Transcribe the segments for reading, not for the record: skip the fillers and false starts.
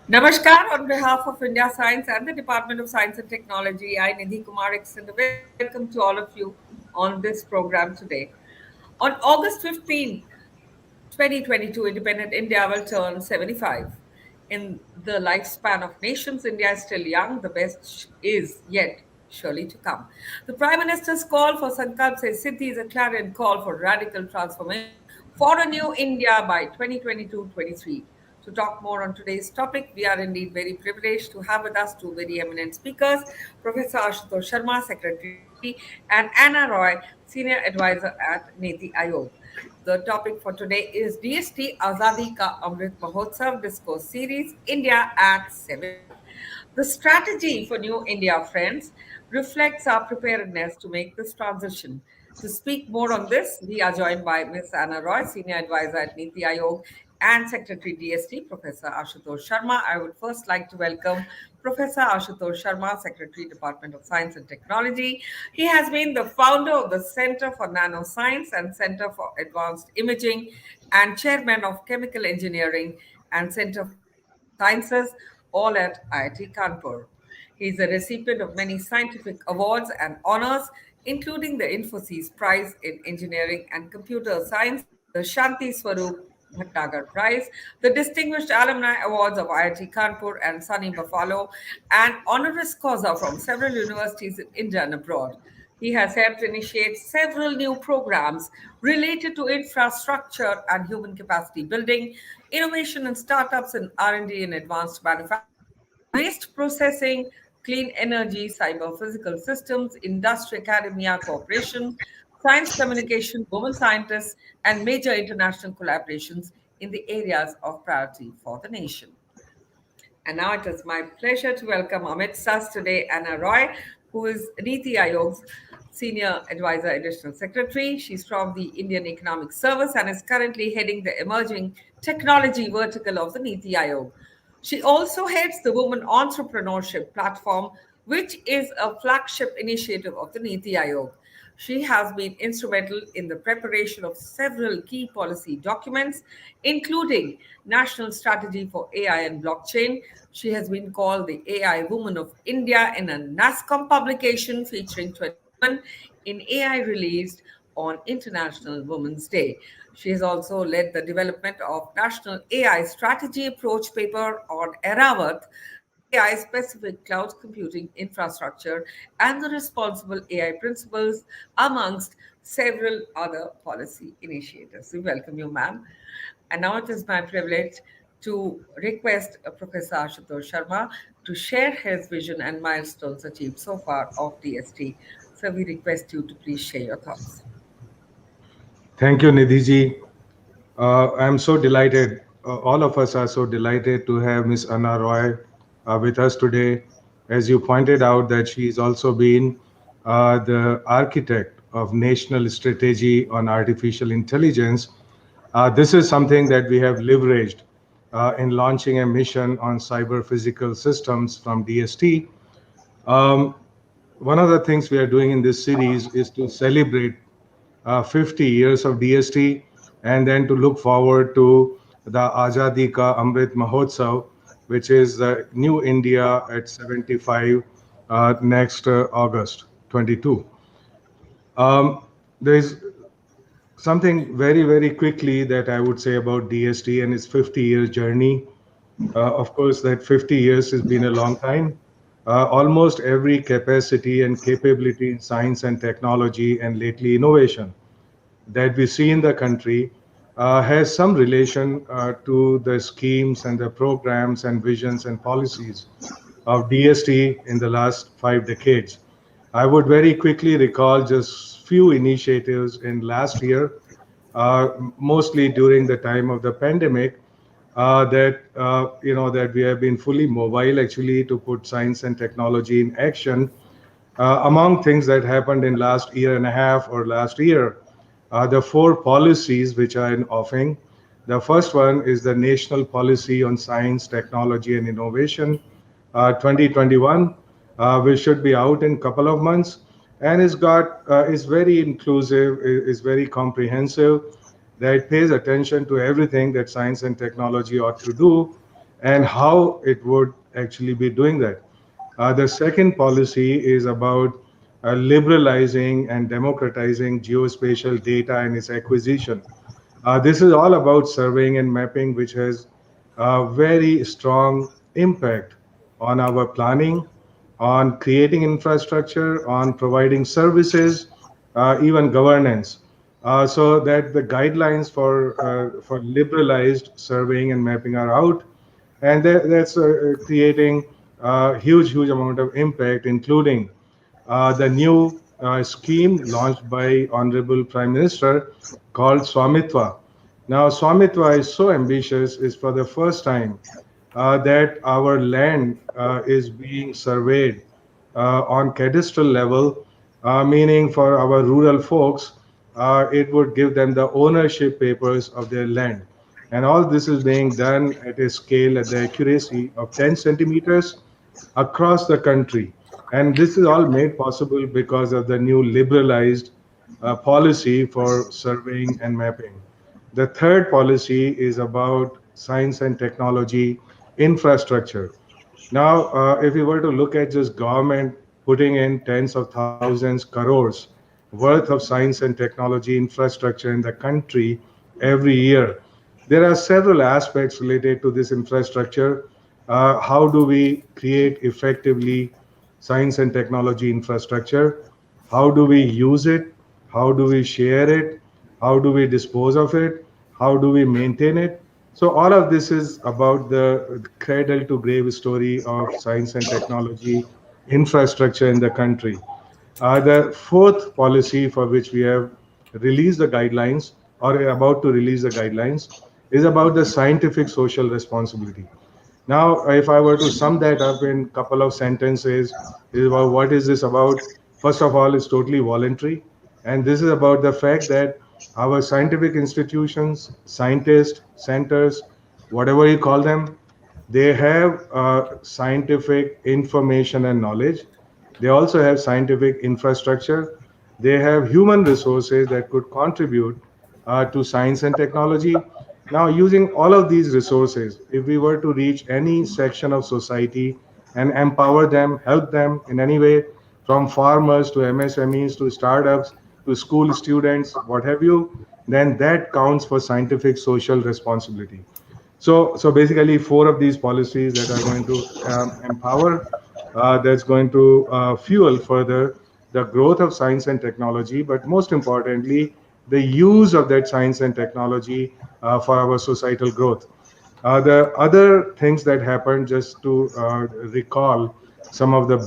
Namaskar, on behalf of India Science and the Department of Science and Technology, I, Nidhi Kumar, extend a very warm welcome to all of you on this program today. On August 15th, 2022, independent India will turn 75. In the lifespan of nations, India is still young. The best is yet surely to come. The Prime Minister's call for Sankalp Se Siddhi is a clarion call for radical transformation for a new India by 2022-23. To talk more on today's topic, we are indeed very privileged to have with us two very eminent speakers, Professor Ashutosh Sharma, Secretary DST, and Anna Roy, Senior Advisor at Niti Aayog. The topic for today is DST Azadi Ka Amrit Mahotsav Discourse Series India at 75. The strategy for New India, friends, reflects our preparedness to make this transition. To speak more on this, we are joined by Ms. Anna Roy, Senior Advisor at Niti Aayog, and Secretary DST, Professor Ashutosh Sharma. I would first like to welcome Professor Ashutosh Sharma, Secretary, Department of Science and Technology. He has been the founder of the Center for Nanoscience and Center for Advanced Imaging and Chairman of Chemical Engineering and Center for Material Sciences, all at IIT Kanpur. He is a recipient of many scientific awards and honors, including the Infosys Prize in Engineering and Computer Science, the Shanti Swarup Bhattagar Prize, the Distinguished Alumni Awards of IIT Kanpur and Sunny Buffalo, and honoris causa from several universities in India and abroad. He has helped initiate several new programs related to infrastructure and human capacity building, innovation and startups in R&D and advanced manufacturing, waste processing, clean energy, cyber physical systems, industry academia cooperation, science communication, women scientists, and major international collaborations in the areas of priority for the nation. And now it is my pleasure to welcome Amit Sas today, Anna Roy, who is Niti Aayog's Senior Advisor Additional Secretary. She's from the Indian Economic Service and is currently heading the emerging technology vertical of the Niti Aayog. She also heads the Women Entrepreneurship Platform, which is a flagship initiative of the Niti Aayog. She has been instrumental in the preparation of several key policy documents, including National Strategy for AI and Blockchain. She has been called the AI Woman of India in a NASCOM publication featuring 20 women in AI released on International Women's Day. She has also led the development of National AI Strategy Approach paper on Eravat, the AI specific cloud computing infrastructure, and the responsible AI principles, amongst several other policy initiatives. We welcome you, ma'am. And now it is my privilege to request Professor Ashutosh Sharma to share his vision and milestones achieved so far of DST. So we request you to please share your thoughts. Thank you, Nidhi. I'm so delighted. All of us are so delighted to have Miss Anna Roy with us today. As you pointed out, that she's also been the architect of national strategy on artificial intelligence. This is something that we have leveraged in launching a mission on cyber physical systems from DST. Um, One of the things we are doing in this series is to celebrate 50 years of DST, and then to look forward to the Azadi Ka Amrit Mahotsav, which is the New India at 75 next August 22. There is something very, very quickly that I would say about DST and its 50-year journey. Of course, that 50 years has been a long time. Almost every capacity and capability in science and technology, and lately innovation, that we see in the country has some relation to the schemes and the programs and visions and policies of DST in the last 5 decades. I would very quickly recall just few initiatives in last year, mostly during the time of the pandemic, that we have been fully mobile actually to put science and technology in action. Among things that happened in last year and a half or last year, the four policies which are in offing. The first one is the National Policy on Science, Technology and Innovation 2021, which should be out in a couple of months, and is very inclusive, is very comprehensive, that pays attention to everything that science and technology ought to do, and how it would actually be doing that. The second policy is about liberalizing and democratizing geospatial data and its acquisition. This is all about surveying and mapping, which has a very strong impact on our planning, on creating infrastructure, on providing services, even governance. So that the guidelines for liberalized surveying and mapping are out, and that's creating a huge amount of impact, including the new scheme launched by Honorable Prime Minister called Swamitwa. Now, Swamitwa is so ambitious, is for the first time that our land is being surveyed on cadastral level, meaning for our rural folks, it would give them the ownership papers of their land. And all this is being done at a scale at the accuracy of 10 centimeters across the country. And this is all made possible because of the new liberalized policy for surveying and mapping. The third policy is about science and technology infrastructure. Now, if we were to look at just government putting in tens of thousands crores worth of science and technology infrastructure in the country every year, there are several aspects related to this infrastructure. How do we create effectively science and technology infrastructure? How do we use it? How do we share it? How do we dispose of it? How do we maintain it? So all of this is about the cradle to grave story of science and technology infrastructure in the country. The fourth policy for which we have released the guidelines or are about to release the guidelines is about the scientific social responsibility. Now, if I were to sum that up in a couple of sentences, is about what is this about? First of all, it's totally voluntary, and this is about the fact that our scientific institutions, scientists, centers, whatever you call them, they have scientific information and knowledge. They also have scientific infrastructure. They have human resources that could contribute to science and technology. Now, using all of these resources, if we were to reach any section of society and empower them, help them in any way, from farmers to MSMEs to startups to school students, what have you, then that counts for scientific social responsibility. So basically, four of these policies that are going to empower, that's going to fuel further the growth of science and technology, but most importantly, the use of that science and technology for our societal growth. The other things that happened, just to recall some of the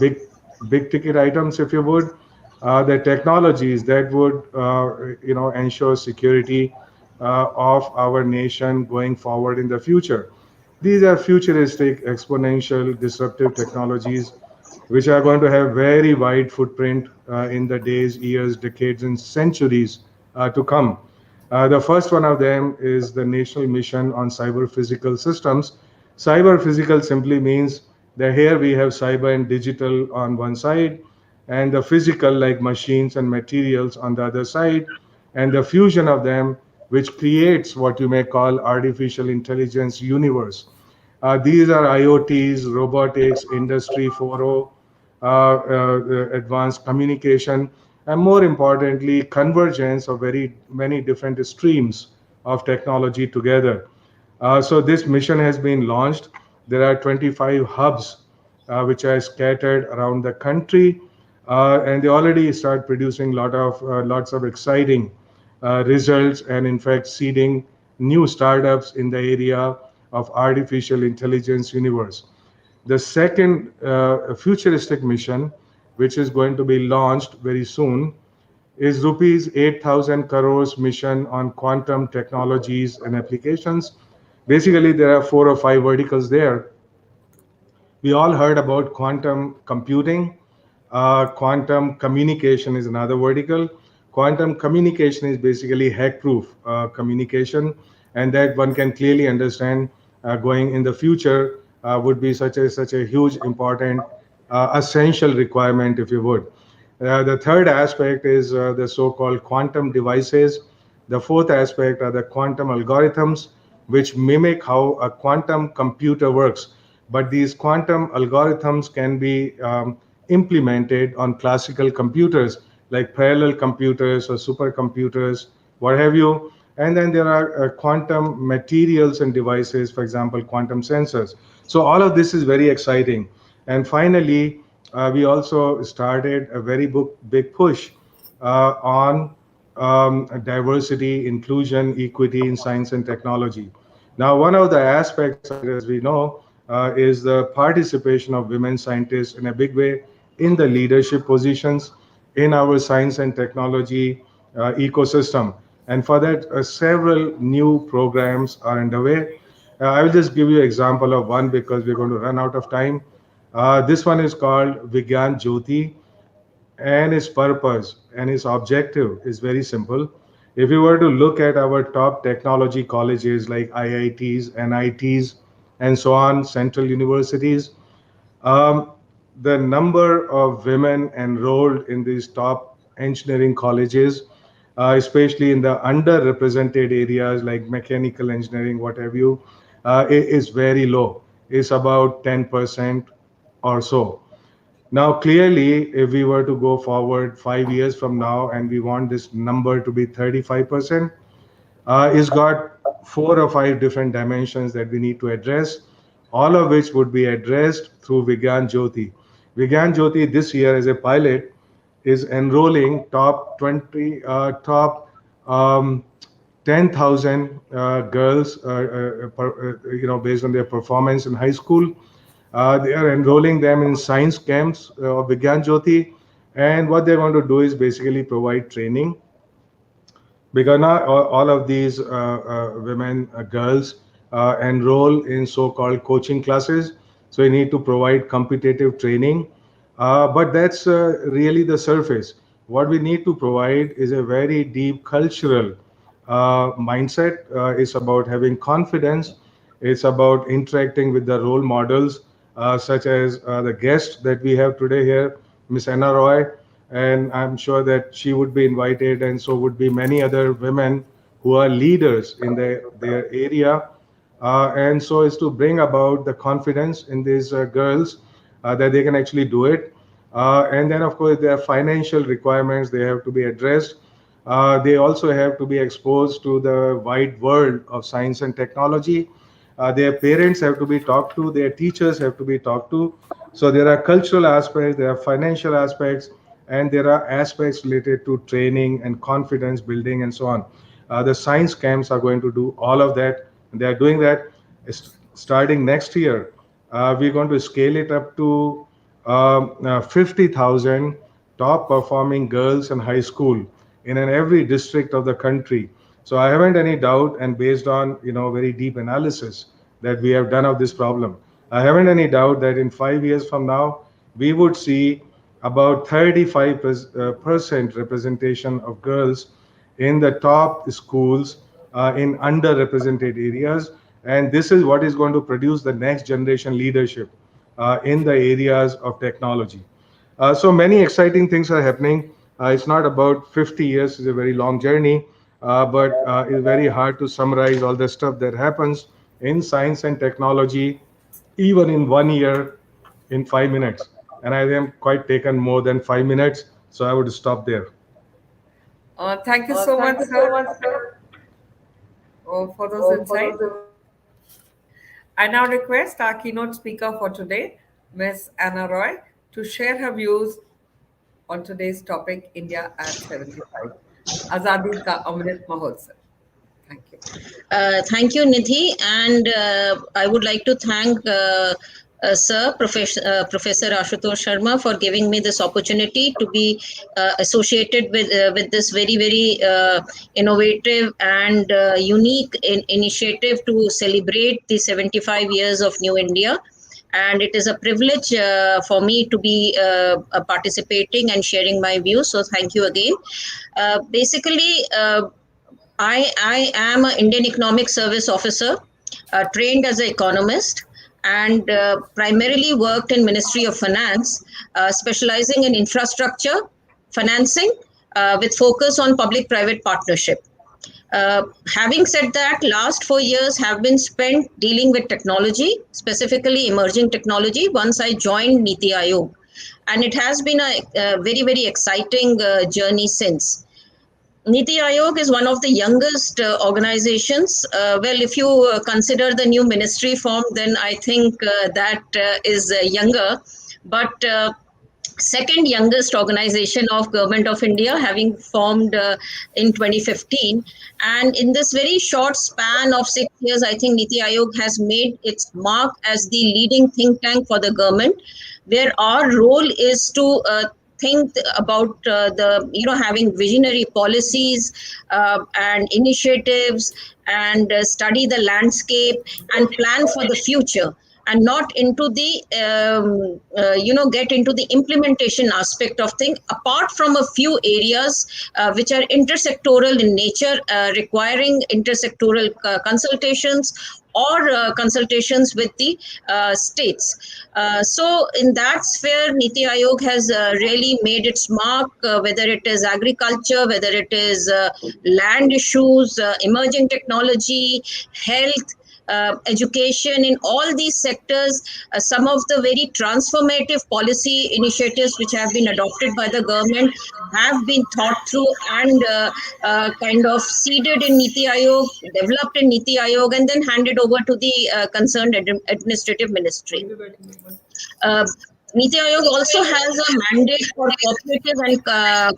big ticket items, if you would, the technologies that would ensure security of our nation going forward in the future. These are futuristic, exponential, disruptive technologies which are going to have very wide footprint in the days, years, decades, and centuries to come. The first one of them is the National Mission on Cyber Physical Systems. Cyber physical simply means that here we have cyber and digital on one side, and the physical, like machines and materials, on the other side, and the fusion of them, which creates what you may call artificial intelligence universe. These are IoTs, robotics, Industry 4.0, advanced communication, and more importantly, convergence of very many different streams of technology together. So this mission has been launched. There are 25 hubs which are scattered around the country, and they already start producing lots of exciting results, and in fact seeding new startups in the area of artificial intelligence universe. The second futuristic mission, which is going to be launched very soon, is rupees 8,000 crores mission on quantum technologies and applications. Basically, there are four or five verticals there. We all heard about quantum computing. Quantum communication is another vertical. Quantum communication is basically hack-proof communication, and that one can clearly understand going in the future would be such a huge, important, essential requirement, if you would. The third aspect is the so-called quantum devices. The fourth aspect are the quantum algorithms. which mimic how a quantum computer works. But these quantum algorithms can be implemented on classical computers like parallel computers or supercomputers, what have you. And then there are quantum materials and devices, for example, quantum sensors. So all of this is very exciting. And finally, we also started a very big push on diversity, inclusion, equity in science and technology. Now, one of the aspects of it, as we know, is the participation of women scientists in a big way in the leadership positions in our science and technology ecosystem. And for that, several new programs are underway. I will just give you an example of one because we're going to run out of time. This one is called Vigyan Jyoti, and its purpose and its objective is very simple. If you were to look at our top technology colleges like IITs, NITs, and so on, central universities, um, the number of women enrolled in these top engineering colleges, especially in the underrepresented areas like mechanical engineering, what have you, is very low. It's about 10% or so. Now, clearly, if we were to go forward 5 years from now and we want this number to be 35%, it's got 4 or 5 different dimensions that we need to address, all of which would be addressed through Vigyan Jyoti. Vigyan Jyoti this year as a pilot is enrolling top 20, top 10,000 girls, based on their performance in high school. They are enrolling them in science camps of Vigyan Jyoti, and what they're going to do is basically provide training because now all of these women, girls, enroll in so-called coaching classes. So you need to provide competitive training. But that's really the surface. What we need to provide is a very deep cultural mindset. It's about having confidence. It's about interacting with the role models, such as the guest that we have today here, Miss Anna Roy, and I'm sure that she would be invited, and so would be many other women who are leaders in their area. And so is to bring about the confidence in these girls that they can actually do it. And then, of course, there are financial requirements, they have to be addressed. They also have to be exposed to the wide world of science and technology. Their parents have to be talked to, their teachers have to be talked to. So there are cultural aspects, there are financial aspects, and there are aspects related to training and confidence building and so on. The science camps are going to do all of that. They are doing that starting next year. We're going to scale it up to 50,000 top performing girls in high school in every district of the country. So I haven't any doubt, and based on very deep analysis that we have done of this problem, I haven't any doubt that in 5 years from now we would see about 35% representation of girls in the top schools in underrepresented areas. And this is what is going to produce the next generation leadership in the areas of technology. So many exciting things are happening. It's not about 50 years, it's a very long journey, but it's very hard to summarize all the stuff that happens in science and technology, even in 1 year, in 5 minutes. And I am quite taken more than 5 minutes, so I would stop there. Thank you so much, sir, for those insights. I now request our keynote speaker for today, Ms. Anna Roy, to share her views on today's topic, India at 75, Azadi Ka Amrit Mahotsav. Thank you. Thank you, Nidhi, and I would like to thank Sir Professor Ashutosh Sharma for giving me this opportunity to be associated with this very innovative and unique initiative to celebrate the 75 years of New India. And it is a privilege for me to be participating and sharing my views. So thank you again. Basically, I am an Indian Economic Service Officer, trained as an economist, and primarily worked in Ministry of Finance, specializing in infrastructure financing with focus on public-private partnership. Having said that, last 4 years have been spent dealing with technology, specifically emerging technology, once I joined Niti Aayog. And it has been a very, very exciting journey since. Niti Aayog is one of the youngest organizations. Well, if you consider the new ministry form, then I think that is younger. But second youngest organization of Government of India, having formed in 2015. And in this very short span of 6 years, I think Niti Aayog has made its mark as the leading think tank for the government, where our role is to think about having visionary policies and initiatives, and study the landscape and plan for the future, and not into the get into the implementation aspect of things, apart from a few areas which are intersectoral in nature, requiring intersectoral consultations or consultations with the states. So in that sphere, Niti Aayog has really made its mark, whether it is agriculture, whether it is land issues, emerging technology, health, education. In all these sectors, some of the very transformative policy initiatives which have been adopted by the government have been thought through and kind of seeded in Niti Aayog, developed in Niti Aayog, and then handed over to the concerned administrative ministry. Niti Aayog also has a mandate for cooperative and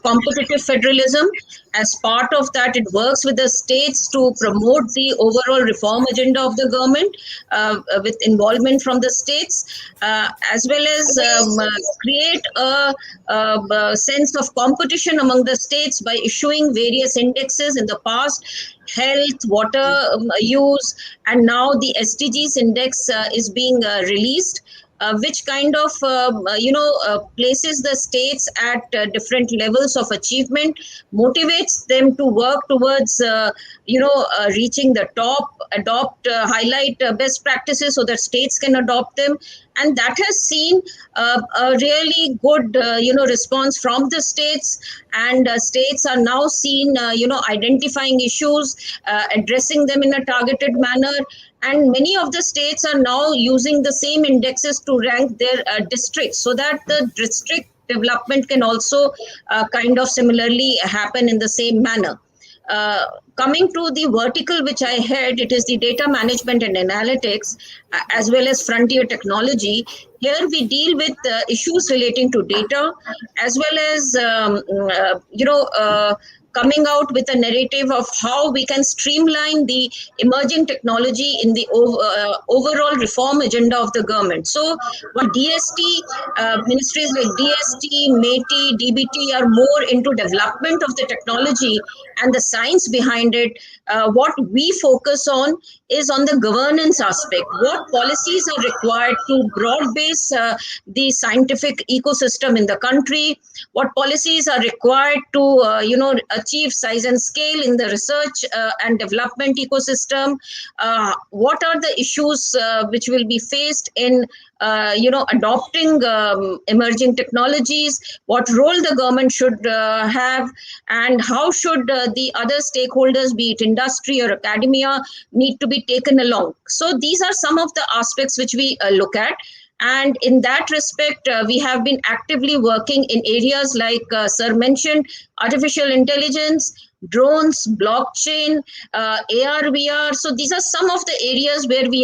competitive federalism. As part of that, it works with the states to promote the overall reform agenda of the government, with involvement from the states, as well as create a sense of competition among the states by issuing various indexes in the past: health, water use, and now the SDGs index is being released. Which kind of places the states at different levels of achievement, motivates them to work towards reaching the top, adopt, highlight best practices so that states can adopt them. And that has seen a really good response from the states, and states are now seen identifying issues, addressing them in a targeted manner. And many of the states are now using the same indexes to rank their districts, so that the district development can also kind of similarly happen in the same manner. Coming to the vertical which I head, it is the data management and analytics, as well as frontier technology. Here we deal with issues relating to data, as well as coming out with a narrative of how we can streamline the emerging technology in the overall reform agenda of the government. So while DST, ministries like DST, METI, DBT are more into development of the technology and the science behind it, what we focus on is on the governance aspect. What policies are required to broad base the scientific ecosystem in the country? What policies are required to achieve size and scale in the research and development ecosystem? What are the issues which will be faced in adopting emerging technologies? What role the government should have, and how should the other stakeholders, be it industry or academia, need to be taken along? So these are some of the aspects which we look at. And in that respect, we have been actively working in areas like Sir mentioned: artificial intelligence, drones, blockchain, AR, VR. So these are some of the areas where we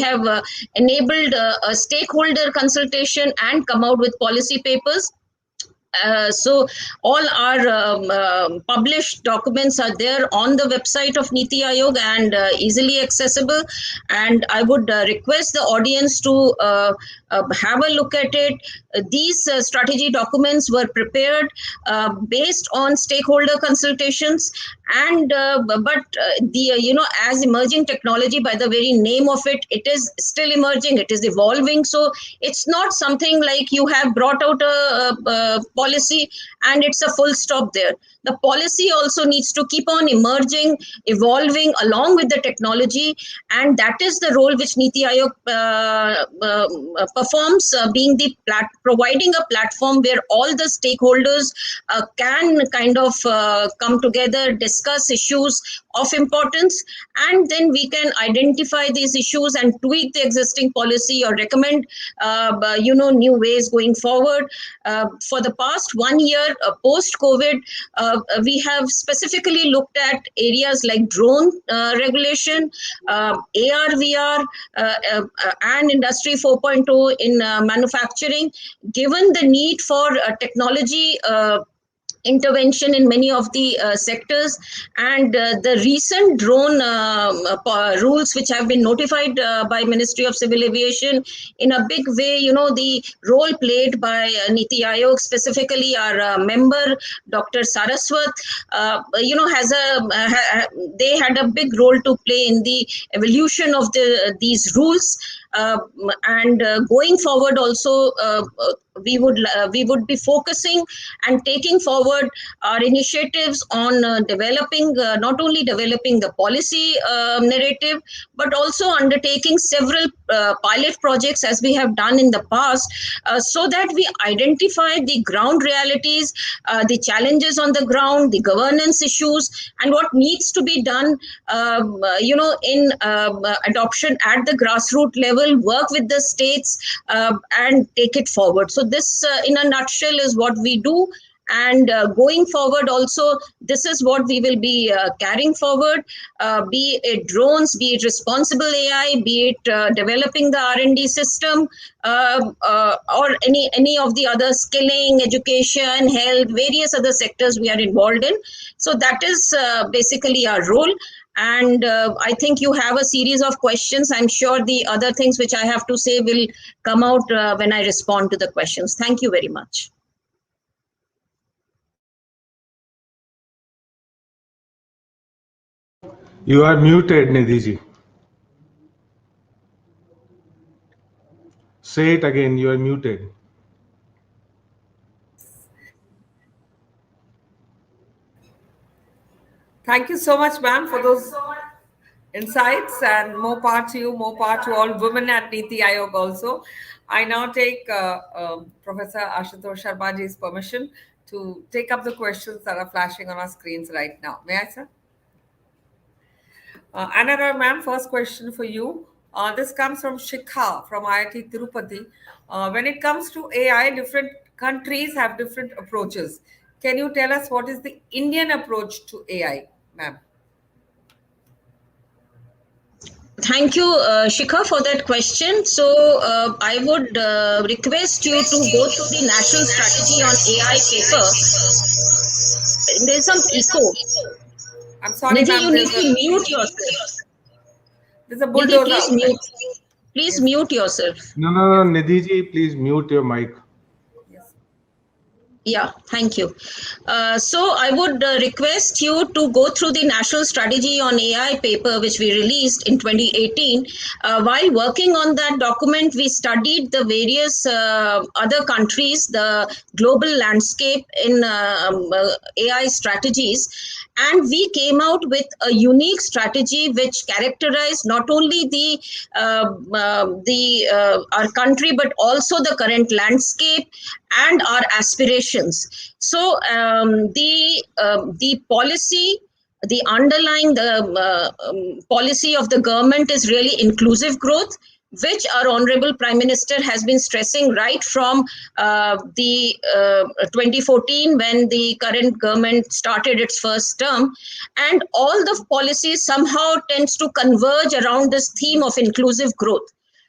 have enabled a stakeholder consultation and come out with policy papers. So all our published documents are there on the website of Niti Aayog and easily accessible. And I would request the audience to have a look at it. These strategy documents were prepared based on stakeholder consultations, and as emerging technology, by the very name of it, it is still emerging, it is evolving. So it's not something like you have brought out a policy and it's a full stop there. The policy also needs to keep on emerging, evolving along with the technology, and that is the role which Niti Aayog performs, being the providing a platform where all the stakeholders can kind of come together, discuss discuss issues of importance, and then we can identify these issues and tweak the existing policy or recommend new ways going forward. For the past 1 year post COVID, we have specifically looked at areas like drone regulation, AR VR, and industry 4.0 in manufacturing, given the need for technology intervention in many of the sectors, and the recent drone rules which have been notified by Ministry of Civil Aviation. In a big way, the role played by Niti Aayog, specifically our member Dr. Saraswat, they had a big role to play in the evolution of these rules. And going forward also, we would be focusing and taking forward our initiatives on not only developing the policy narrative, but also undertaking several pilot projects as we have done in the past, so that we identify the ground realities, the challenges on the ground, the governance issues, and what needs to be done in adoption at the grassroots level, work with the states, and take it forward. So this, in a nutshell, is what we do. And going forward also, this is what we will be carrying forward, be it drones, be it responsible AI, be it developing the R&D system, or any of the other skilling, education, health, various other sectors we are involved in. So that is basically our role. And I think you have a series of questions. I'm sure the other things which I have to say will come out when I respond to the questions. Thank you very much. You are muted, Nidhi ji. Say it again, you are muted. Thank you so much, ma'am, for those insights, and more power to you, more power to all women at Niti Aayog also. I now take Professor Ashutosh Sharmaji's permission to take up the questions that are flashing on our screens right now. May I, sir? Anara, ma'am, first question for you. This comes from Shikha from IIT Tirupati. When it comes to AI, different countries have different approaches. Can you tell us what is the Indian approach to AI, ma'am? Thank you, Shikha, for that question. So I would request you to go through the National Strategy on AI paper. There's some echo. I'm sorry, Nidhi, ma'am. you need to mute yourself. There's a Nidhi, bulldozer please outside. mute. Please mute yourself. No, Nidhi ji, please mute your mic. Yes. Yeah, thank you. So I would request you to go through the National Strategy on AI paper, which we released in 2018. While working on that document, we studied the various other countries, the global landscape in AI strategies. And we came out with a unique strategy which characterized not only our country, but also the current landscape and our aspirations. So the policy, the underlying policy of the government is really inclusive growth, which our Honorable Prime Minister has been stressing right from the 2014, when the current government started its first term. And all the policies somehow tends to converge around this theme of inclusive growth.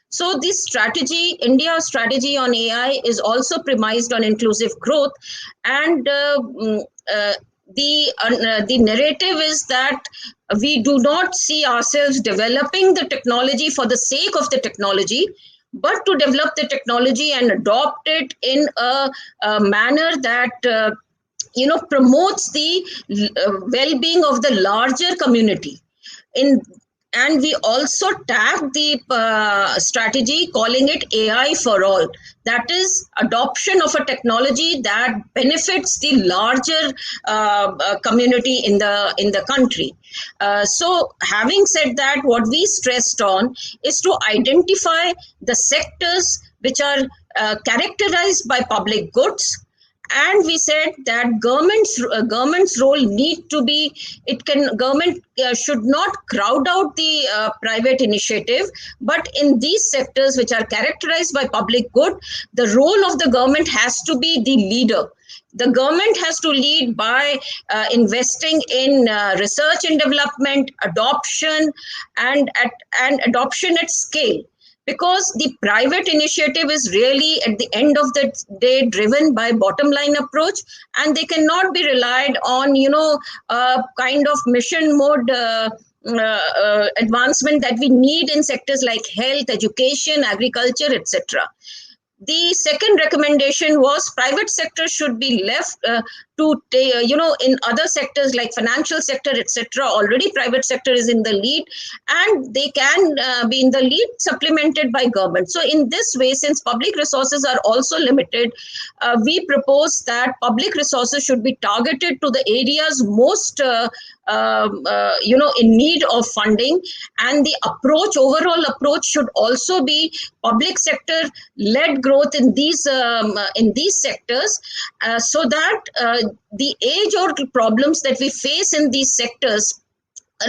So this strategy, India's strategy on AI, is also premised on inclusive growth. And the narrative is that we do not see ourselves developing the technology for the sake of the technology, but to develop the technology and adopt it in a manner that promotes the well-being of the larger community. And we also tag the strategy calling it AI for all. That is adoption of a technology that benefits the larger community in the country. So having said that, what we stressed on is to identify the sectors which are characterized by public goods and we said that government's role need to be, government should not crowd out the private initiative, but in these sectors which are characterized by public good, the role of the government has to be the leader. The government has to lead by investing in research and development, adoption, and adoption at scale, because the private initiative is really at the end of the day driven by bottom line approach, and they cannot be relied on, kind of mission mode advancement that we need in sectors like health, education, agriculture, etc. The second recommendation was private sector should be left in other sectors like financial sector, etc. Already private sector is in the lead, and they can be in the lead, supplemented by government. So in this way, since public resources are also limited, we propose that public resources should be targeted to the areas most in need of funding, and the overall approach should also be public sector led growth in these sectors, so that the age old problems that we face in these sectors,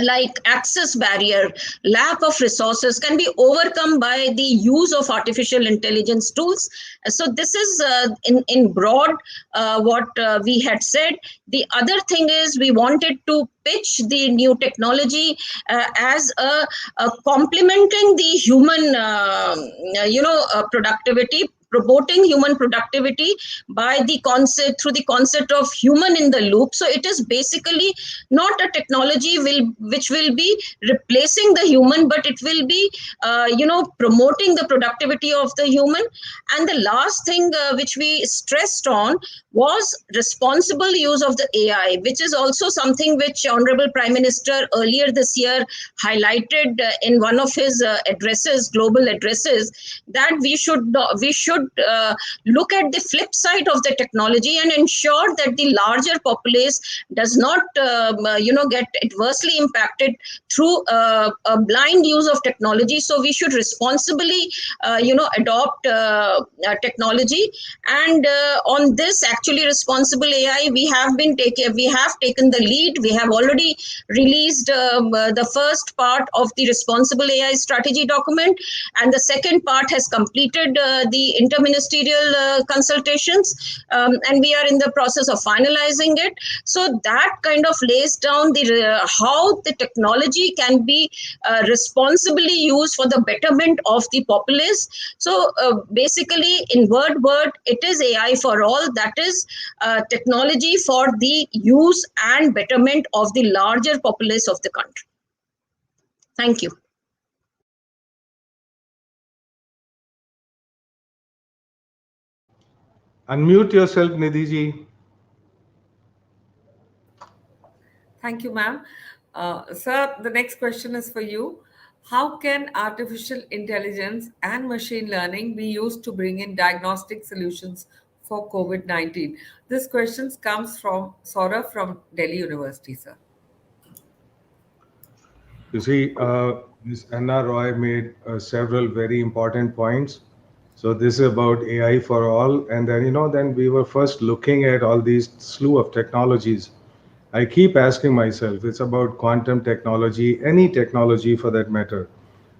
like access barrier, lack of resources, can be overcome by the use of artificial intelligence tools. So this is in broad what we had said. The other thing is we wanted to pitch the new technology as a complementing the human productivity, promoting human productivity by the concept, through the concept of human in the loop. So it is basically not a technology which will be replacing the human, but it will be promoting the productivity of the human. And the last thing which we stressed on was responsible use of the AI, which is also something which Honorable Prime Minister earlier this year highlighted in one of his global addresses, that we should look at the flip side of the technology and ensure that the larger populace does not get adversely impacted through a blind use of technology. So we should responsibly adopt technology. And on this, actually, responsible AI, we have taken the lead. We have already released the first part of the responsible AI strategy document, and the second part has completed the interministerial consultations, and we are in the process of finalizing it. So that kind of lays down how the technology can be responsibly used for the betterment of the populace. So basically, in word, it is AI for all. That is technology for the use and betterment of the larger populace of the country. Thank you. Unmute yourself, Nidhi ji. Thank you, ma'am. Sir, the next question is for you. How can artificial intelligence and machine learning be used to bring in diagnostic solutions for COVID-19? This question comes from Saurabh from Delhi University, sir. You see, Ms. Anna Roy made several very important points. So this is about AI for all. And then, then we were first looking at all these slew of technologies. I keep asking myself, it's about quantum technology, any technology for that matter.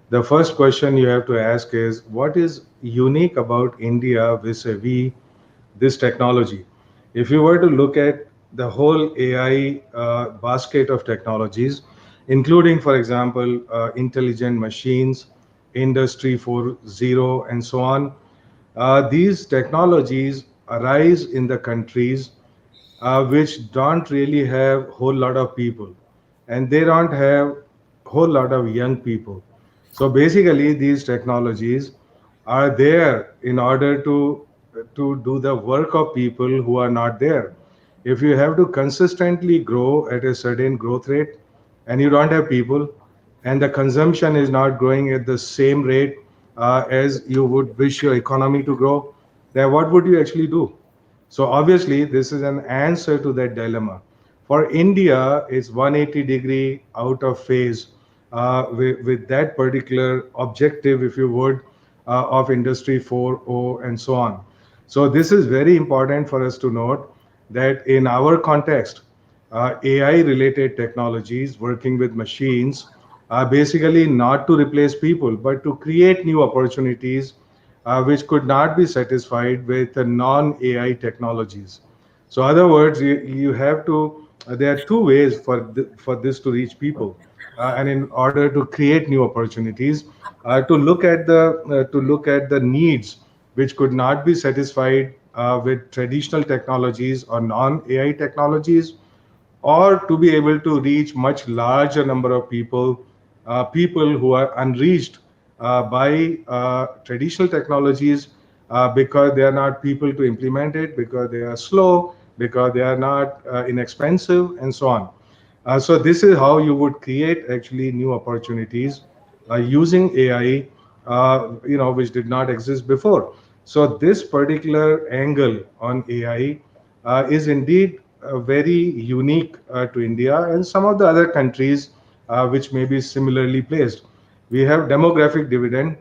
The first question you have to ask is, what is unique about India vis-a-vis this technology? If you were to look at the whole AI basket of technologies, including, for example, intelligent machines, Industry 4.0, and so on, these technologies arise in the countries which don't really have whole lot of people, and they don't have whole lot of young people. So basically, these technologies are there in order to do the work of people who are not there. If you have to consistently grow at a certain growth rate and you don't have people, and the consumption is not growing at the same rate as you would wish your economy to grow, then what would you actually do? So obviously, this is an answer to that dilemma. For India, it's 180-degree out of phase with that particular objective, if you would, of Industry 4.0 and so on. So this is very important for us to note that in our context, AI related technologies working with machines are basically not to replace people, but to create new opportunities which could not be satisfied with the non-AI technologies. So, other words, you have to. There are two ways for this to reach people, and in order to create new opportunities, to look at the needs which could not be satisfied with traditional technologies or non-AI technologies, or to be able to reach much larger number of people, people who are unreached by traditional technologies because they are not people to implement it, because they are slow, because they are not inexpensive, and so on. So this is how you would create actually new opportunities using AI, which did not exist before. So this particular angle on AI is indeed very unique to India and some of the other countries which may be similarly placed. We have demographic dividend,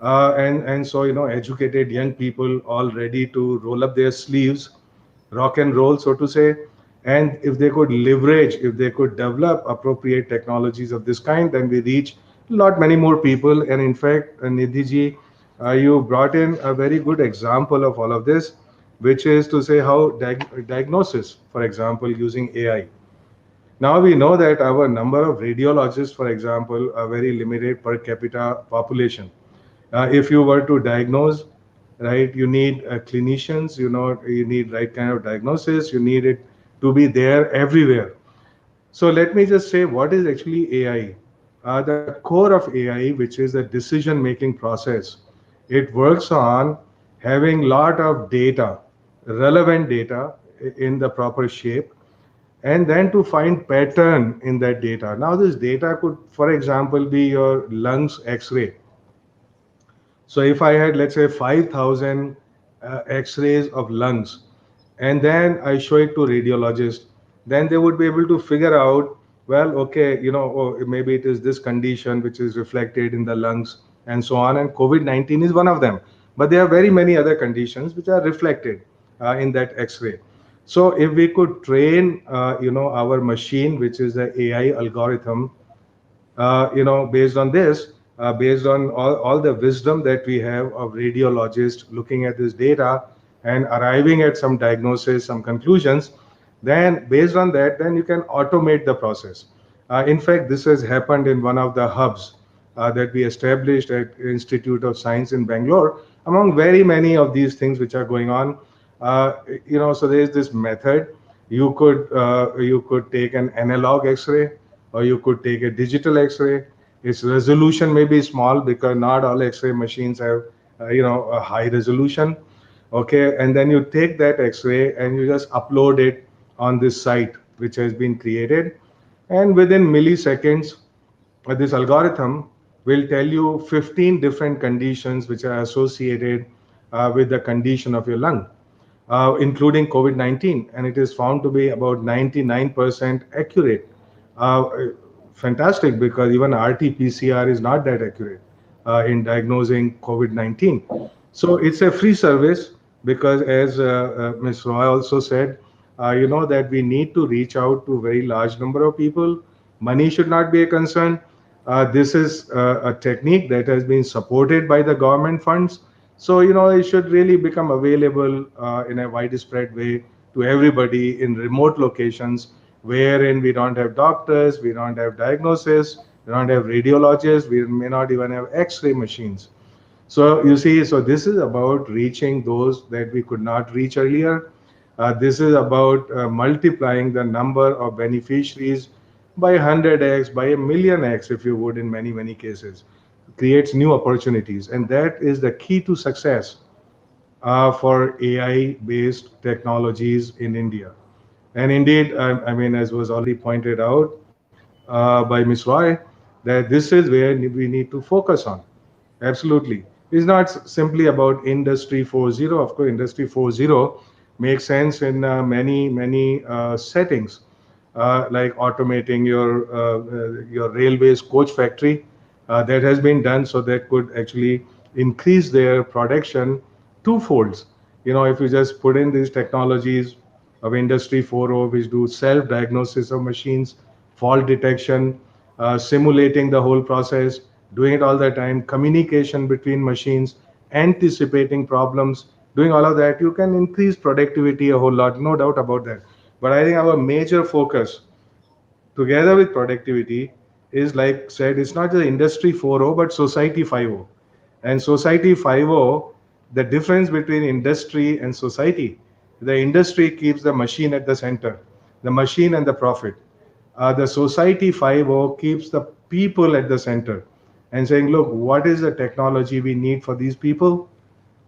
and so educated young people all ready to roll up their sleeves, rock and roll, so to say. And if they could leverage, if they could develop appropriate technologies of this kind, then we reach a lot many more people. And in fact, Nidhi ji, you brought in a very good example of all of this, which is to say how diagnosis, for example, using AI. Now we know that our number of radiologists, for example, are very limited per capita population. If you were to diagnose, right, you need clinicians, you need right kind of diagnosis, you need it to be there everywhere. So let me just say what is actually AI. The core of AI, which is the decision making process, it works on having lot of data, relevant data in the proper shape, and then to find pattern in that data. Now this data could, for example, be your lungs x-ray. So if I had, let's say, 5,000 X-rays of lungs, and then I show it to radiologist, then they would be able to figure out, well, okay, oh, maybe it is this condition which is reflected in the lungs and so on, and COVID-19 is one of them. But there are very many other conditions which are reflected in that X-ray. So if we could train, our machine, which is the AI algorithm, based on this, based on all the wisdom that we have of radiologists looking at this data and arriving at some diagnosis, some conclusions, then based on that, then you can automate the process. In fact, this has happened in one of the hubs that we established at Institute of Science in Bangalore. Among very many of these things which are going on, so there is this method. You could take an analog X-ray, or you could take a digital X-ray. Its resolution may be small because not all X-ray machines have, a high resolution. Okay, and then you take that X-ray and you just upload it on this site which has been created, and within milliseconds, this algorithm will tell you 15 different conditions which are associated with the condition of your lung, including COVID-19, and it is found to be about 99% accurate. Uh, Fantastic, because even RT-PCR is not that accurate in diagnosing COVID-19. So it's a free service because, as Ms. Roy also said, that we need to reach out to a very large number of people. Money should not be a concern. This is a technique that has been supported by the government funds. So, it should really become available in a widespread way to everybody in remote locations wherein we don't have doctors, we don't have diagnosis, we don't have radiologists, we may not even have X-ray machines. So you see, so this is about reaching those that we could not reach earlier. This is about multiplying the number of beneficiaries by 100x, by a million x, if you would, in many, many cases. Creates new opportunities. And that is the key to success for AI-based technologies in India. And indeed, I mean, as was already pointed out by Ms. Roy, that this is where we need to focus on. Absolutely. It's not simply about Industry 4.0. Of course, Industry 4.0 makes sense in many, many settings, like automating your railways coach factory. That has been done so that could actually increase their production twofolds. if you just put in these technologies of Industry 4.0, which do self-diagnosis of machines, fault detection, simulating the whole process, doing it all the time, communication between machines, anticipating problems, doing all of that, you can increase productivity a whole lot, no doubt about that. But I think our major focus together with productivity is, like said, it's not just Industry 4.0 but Society 5.0. And Society 5.0, the difference between industry and society, the industry keeps the machine at the center, the machine and the profit. The Society 5.0 keeps the people at the center and saying, look, what is the technology we need for these people,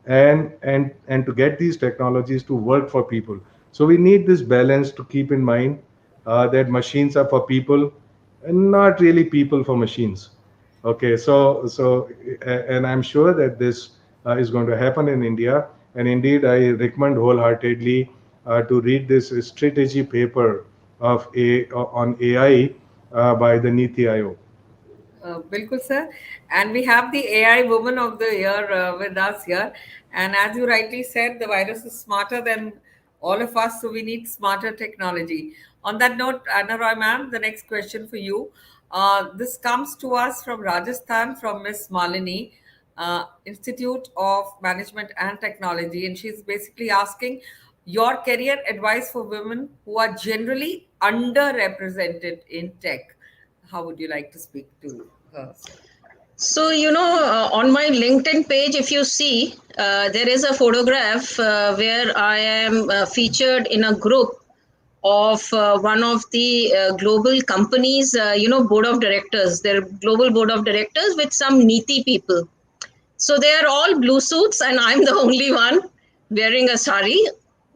and to get these technologies to work for people. So we need this balance to keep in mind, that machines are for people and not really people for machines. Okay, and I'm sure that this is going to happen in India. And indeed, I recommend wholeheartedly to read this strategy paper on AI by the Niti Aayog. Bilkul, sir. And we have the AI Woman of the Year with us here. And as you rightly said, the virus is smarter than all of us, so we need smarter technology. On that note, Anna Roy, ma'am, the next question for you. This comes to us from Rajasthan, from Miss Malini, Institute of Management and Technology. And she's basically asking your career advice for women who are generally underrepresented in tech. How would you like to speak to her, sir? So, on my LinkedIn page, if you see, there is a photograph where I am featured in a group of one of the global companies, board of directors, their global board of directors with some Niti people. So they are all blue suits, and I'm the only one wearing a sari,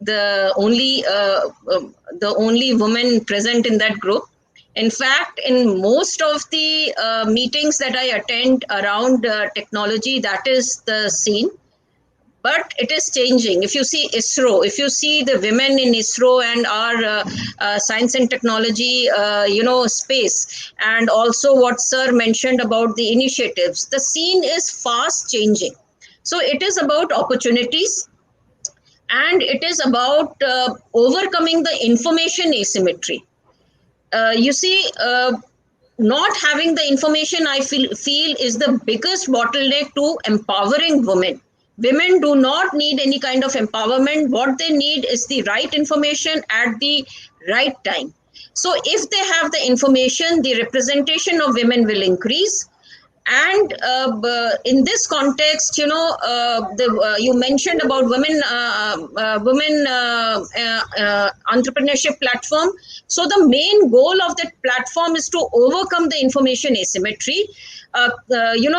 the only woman present in that group. In fact, in most of the meetings that I attend around technology, that is the scene. But it is changing. If you see ISRO, if you see the women in ISRO and our science and technology, space, and also what Sir mentioned about the initiatives, the scene is fast changing. So it is about opportunities, and it is about overcoming the information asymmetry. You see, not having the information, I feel is the biggest bottleneck to empowering women. Women do not need any kind of empowerment. What they need is the right information at the right time. So if they have the information, the representation of women will increase. And in this context, you mentioned about women entrepreneurship platform. So the main goal of that platform is to overcome the information asymmetry,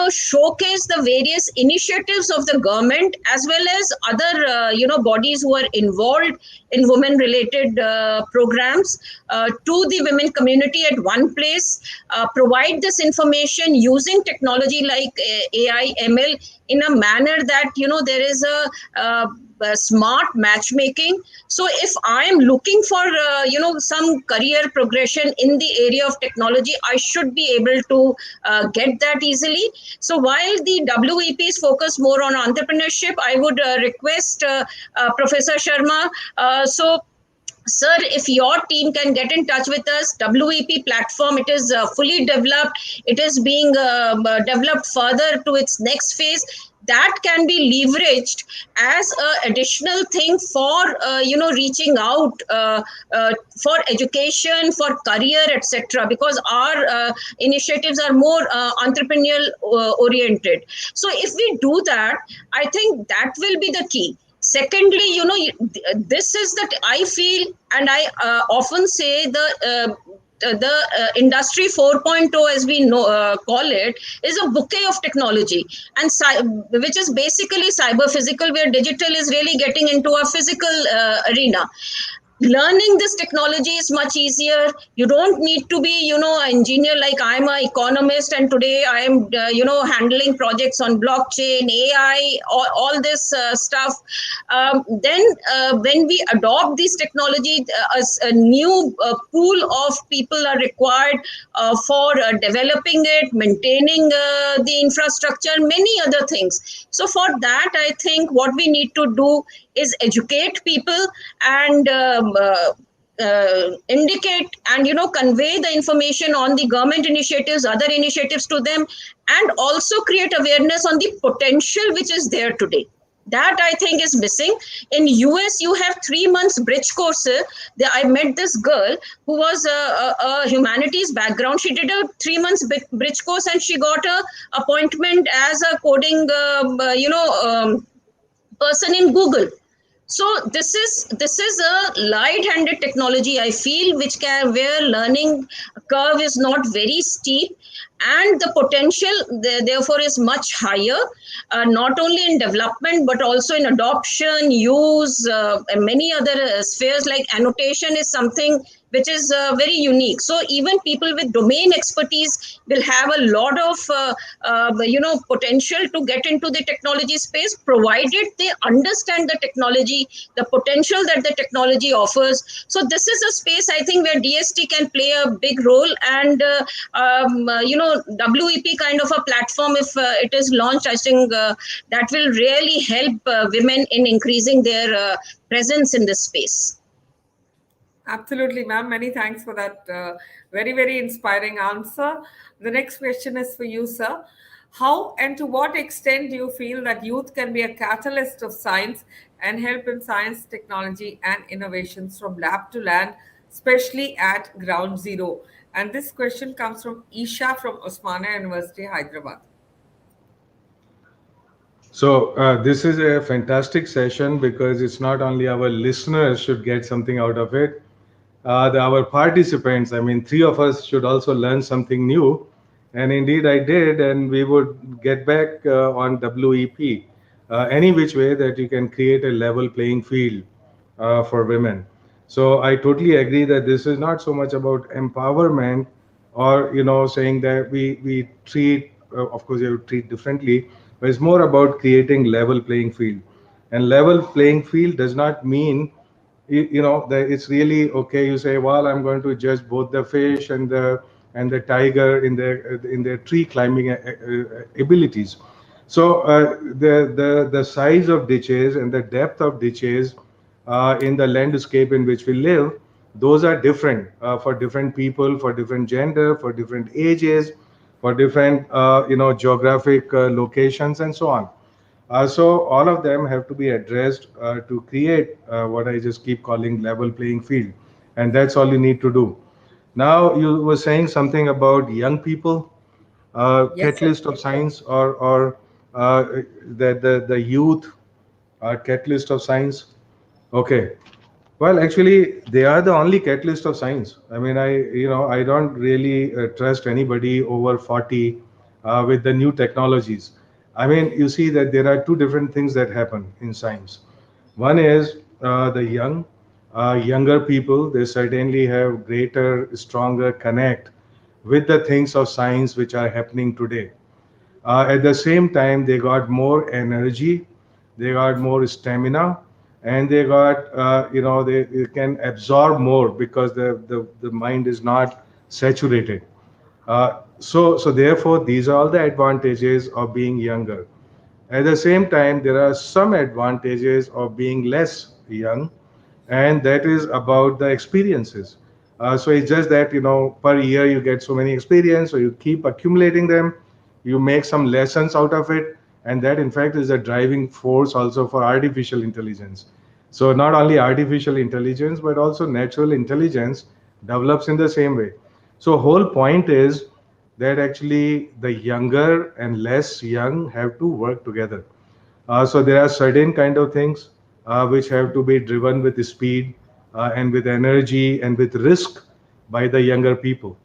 showcase the various initiatives of the government as well as other bodies who are involved in women related programs to the women community at one place, provide this information using technology like AI, ML in a manner that there is a smart matchmaking. So if I am looking for some career progression in the area of technology, I should be able to get that easily. So while the WEPs focus more on entrepreneurship, I would request Professor Sharma, sir, if your team can get in touch with us, WEP platform, it is fully developed. It is being developed further to its next phase. That can be leveraged as an additional thing for reaching out for education, for career, etc. Because our initiatives are more entrepreneurial oriented. So if we do that, I think that will be the key. Secondly, this is that I feel, and I often say the industry 4.0, as we call it, is a bouquet of technology, and which is basically cyber physical, where digital is really getting into a physical arena. learning this technology is much easier. You don't need to be, an engineer. Like, I'm an economist, and today I am, handling projects on blockchain, AI, all this stuff. Then when we adopt this technology, as a new pool of people are required for developing it, maintaining the infrastructure, many other things. So for that, I think what we need to do is educate people, and indicate and convey the information on the government initiatives, other initiatives to them, and also create awareness on the potential which is there today. That, I think, is missing. In US, you have 3 months bridge course. I met this girl who was a humanities background. She did a 3 months bridge course, and she got a appointment as a coding person in Google. So this is a light-handed technology, I feel, which can, where learning curve is not very steep, and the potential therefore is much higher, not only in development but also in adoption, use, and many other spheres. Like annotation is something which is very unique. So even people with domain expertise will have a lot of potential to get into the technology space, provided they understand the technology, the potential that the technology offers. So this is a space, I think, where DST can play a big role. And WEP kind of a platform, if it is launched, I think that will really help women in increasing their presence in this space. Absolutely, ma'am. Many thanks for that very, very inspiring answer. The next question is for you, sir. How and to what extent do you feel that youth can be a catalyst of science and help in science, technology, and innovations from lab to land, especially at ground zero? And this question comes from Isha from Osmania University, Hyderabad. So this is a fantastic session because it's not only our listeners should get something out of it, our participants, I mean, three of us should also learn something new. And indeed, I did, and we would get back on WEP, any which way that you can create a level playing field for women. So I totally agree that this is not so much about empowerment or saying that we treat, of course you treat differently, but it's more about creating level playing field. And level playing field does not mean that it's really okay. You say, well, I'm going to judge both the fish and the tiger in their tree climbing abilities. So the size of ditches and the depth of ditches in the landscape in which we live, those are different for different people, for different gender, for different ages, for different geographic locations, and so on. So all of them have to be addressed to create what I just keep calling level playing field, and that's all you need to do. Now you were saying something about young people, Yes, sir. catalyst of science, or the youth are catalyst of science. Okay. Well, actually, they are the only catalyst of science. I mean, I don't really trust anybody over 40 with the new technologies. I mean, you see that there are two different things that happen in science. One is the younger people. They certainly have greater, stronger connect with the things of science which are happening today. At the same time, they got more energy, they got more stamina, and they got, they can absorb more because the mind is not saturated. So therefore, these are all the advantages of being younger. At the same time, there are some advantages of being less young, and that is about the experiences. So it's just that per year you get so many experience, so you keep accumulating them, you make some lessons out of it, and that in fact is a driving force also for artificial intelligence. So not only artificial intelligence but also natural intelligence develops in the same way. So whole point is that actually the younger and less young have to work together. So there are certain kind of things which have to be driven with speed and with energy and with risk by the younger people.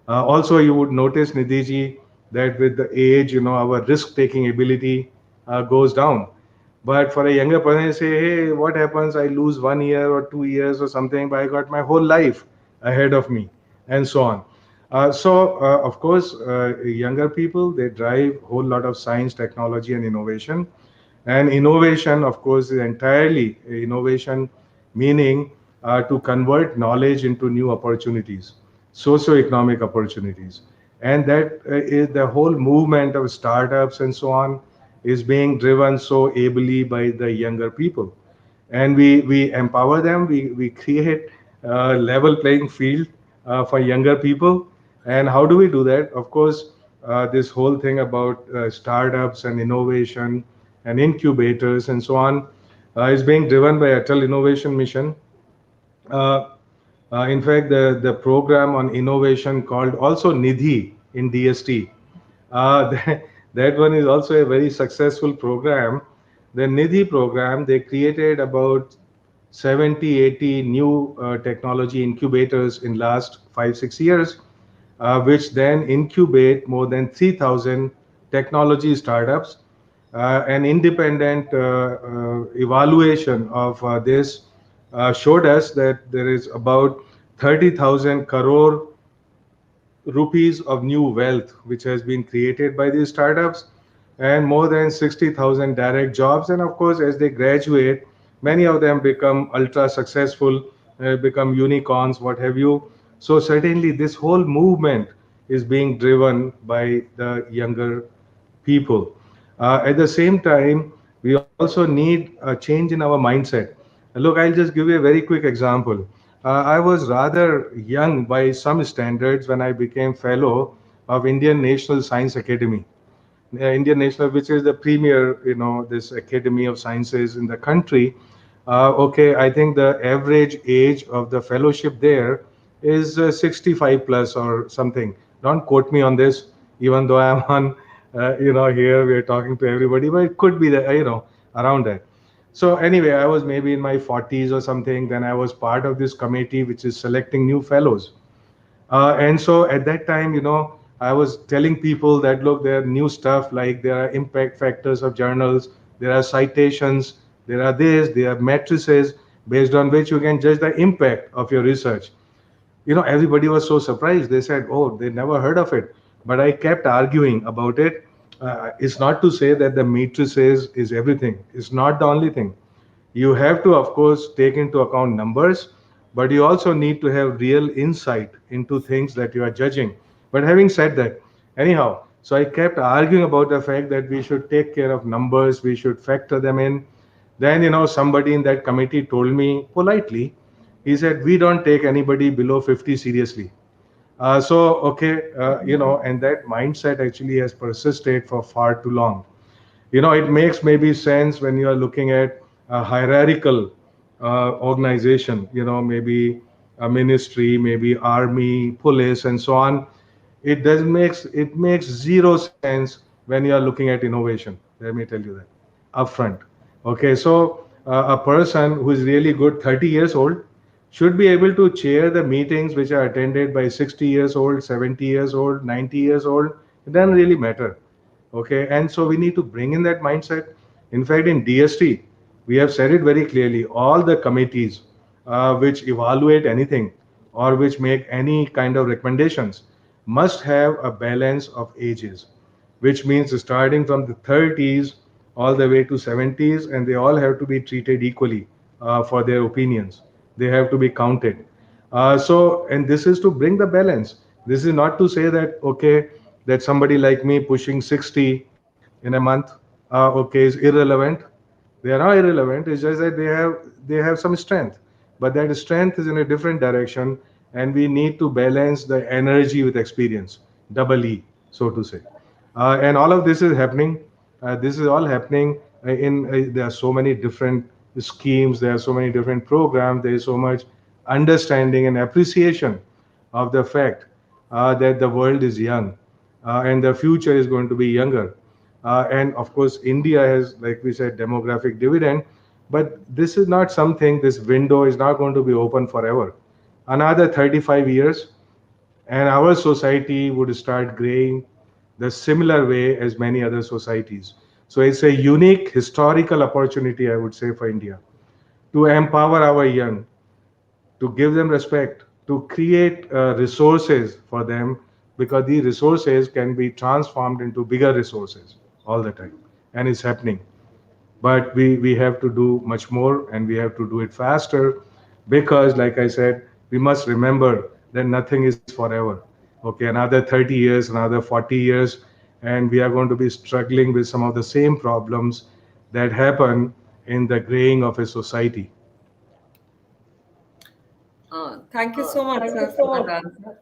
Also, you would notice, Nidhi, that with the age, our risk-taking ability goes down. But for a younger person, you say, hey, what happens? I lose 1 year or 2 years or something, but I got my whole life ahead of me, and so on. Of course, younger people, they drive a whole lot of science, technology, and innovation. And innovation, of course, is entirely innovation, meaning to convert knowledge into new opportunities, socio-economic opportunities. And that is the whole movement of startups and so on is being driven so ably by the younger people. And we empower them, we create a level playing field for younger people. And how do we do that? Of course, this whole thing about startups and innovation and incubators and so on is being driven by Atal Innovation Mission. Uh, in fact, the program on innovation called also Nidhi in DST, that one is also a very successful program. The Nidhi program, they created about 70, 80 new technology incubators in last 5, 6 years, which then incubate more than 3,000 technology startups. An independent evaluation of this showed us that there is about 30,000 crore rupees of new wealth which has been created by these startups, and more than 60,000 direct jobs. And of course, as they graduate, many of them become ultra successful, become unicorns, what have you. So certainly this whole movement is being driven by the younger people. At the same time, we also need a change in our mindset. Look, I'll just give you a very quick example. I was rather young by some standards when I became fellow of Indian National Science Academy. Indian National, which is the premier, this Academy of Sciences in the country. Okay, I think the average age of the fellowship there is 65 plus or something. Don't quote me on this, even though I'm on, here we're talking to everybody, but it could be that, around that. So anyway, I was maybe in my 40s or something. Then I was part of this committee which is selecting new fellows. And so at that time, I was telling people that look, there are new stuff like there are impact factors of journals, there are citations, there are matrices based on which you can judge the impact of your research. Everybody was so surprised. They said, oh, they never heard of it. But I kept arguing about it. It's not to say that the matrices is everything. It's not the only thing. You have to, of course, take into account numbers, but you also need to have real insight into things that you are judging. But having said that, anyhow, so I kept arguing about the fact that we should take care of numbers, we should factor them in. Then, somebody in that committee told me politely, he said, we don't take anybody below 50 seriously. Okay, and that mindset actually has persisted for far too long. It makes maybe sense when you are looking at a hierarchical organization, maybe a ministry, maybe army, police, and so on. It makes zero sense when you are looking at innovation. Let me tell you that upfront. Okay, so a person who is really good, 30 years old, should be able to chair the meetings which are attended by 60 years old, 70 years old, 90 years old. It doesn't really matter. Okay, and so we need to bring in that mindset. In fact, in DST, we have said it very clearly, all the committees which evaluate anything or which make any kind of recommendations must have a balance of ages, which means starting from the 30s all the way to 70s, and they all have to be treated equally for their opinions. They have to be counted. And this is to bring the balance. This is not to say that, okay, that somebody like me pushing 60 in a month, okay, is irrelevant. They are not irrelevant. It's just that they have some strength, but that strength is in a different direction, and we need to balance the energy with experience, double E, so to say. And all of this is happening. This is all happening there are so many different schemes. There are so many different programs. There is so much understanding and appreciation of the fact that the world is young, and the future is going to be younger. And of course, India has, like we said, demographic dividend, but this is not something, this window is not going to be open forever. Another 35 years, and our society would start graying the similar way as many other societies. So it's a unique historical opportunity, I would say, for India to empower our young, to give them respect, to create resources for them, because these resources can be transformed into bigger resources all the time. And it's happening. But we have to do much more, and we have to do it faster, because, like I said, we must remember that nothing is forever. Okay, another 30 years, another 40 years, and we are going to be struggling with some of the same problems that happen in the graying of a society. Thank you so much, sir, for that answer.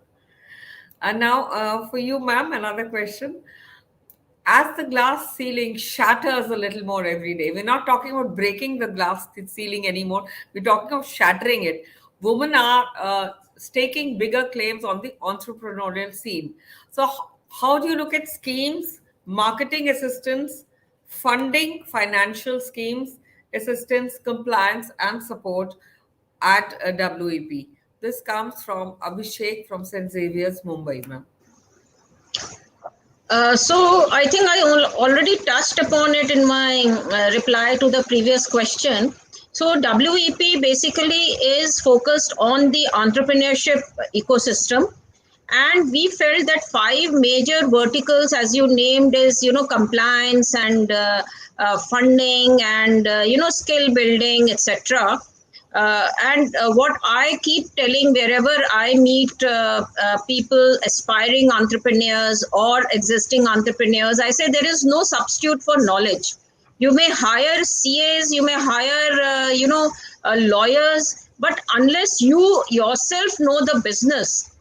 And now, for you, ma'am, another question. As the glass ceiling shatters a little more every day, we're not talking about breaking the glass ceiling anymore. We're talking of shattering it. Women are staking bigger claims on the entrepreneurial scene. So, how do you look at schemes, marketing assistance, funding, financial schemes, assistance, compliance, and support at WEP? This comes from Abhishek from St. Xavier's, Mumbai, ma'am. So I think I already touched upon it in my reply to the previous question. So WEP basically is focused on the entrepreneurship ecosystem, and we felt that five major verticals, as you named, is compliance and funding and skill building, etc. And what I keep telling wherever I meet people, aspiring entrepreneurs or existing entrepreneurs, I say there is no substitute for knowledge. You may hire CAs, you may hire, lawyers, but unless you yourself know the business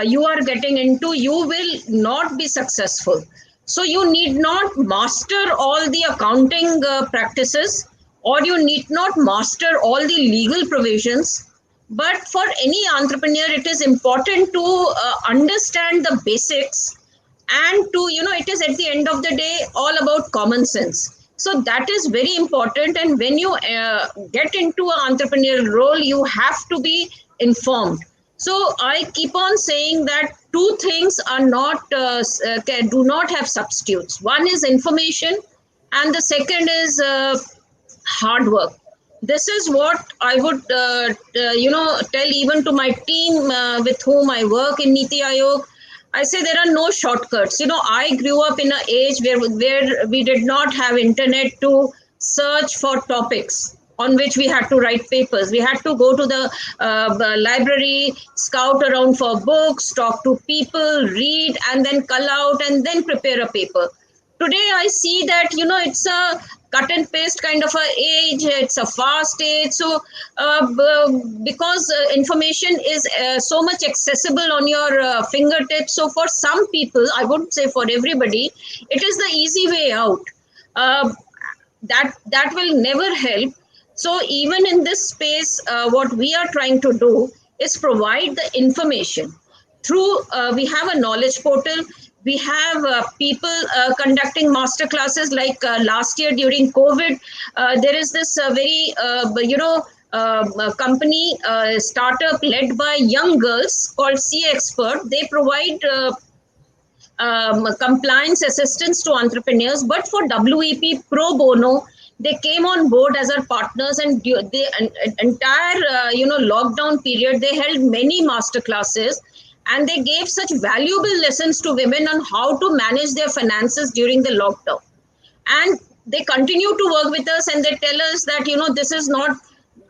you are getting into, you will not be successful. So you need not master all the accounting practices, or you need not master all the legal provisions. But for any entrepreneur, it is important to understand the basics, and to, it is at the end of the day all about common sense. So that is very important. And when you get into an entrepreneurial role, you have to be informed. So I keep on saying that two things are not do not have substitutes. One is information, and the second is hard work. This is what I would tell even to my team with whom I work in Niti Aayog. I say there are no shortcuts. I grew up in an age where we did not have internet to search for topics on which we had to write papers. We had to go to the library, scout around for books, talk to people, read, and then cull out and then prepare a paper. Today, I see that, it's a cut and paste kind of a age. It's a fast age. So because information is so much accessible on your fingertips, so for some people, I wouldn't say for everybody, it is the easy way out. That will never help. So even in this space, what we are trying to do is provide the information through, we have a knowledge portal. We have people conducting master classes, like last year during COVID. There is this very, company, startup led by young girls called C Expert. They provide compliance assistance to entrepreneurs, but for WEP pro bono. They came on board as our partners, and the entire lockdown period, they held many master classes, and they gave such valuable lessons to women on how to manage their finances during the lockdown. And they continue to work with us, and they tell us that this is not.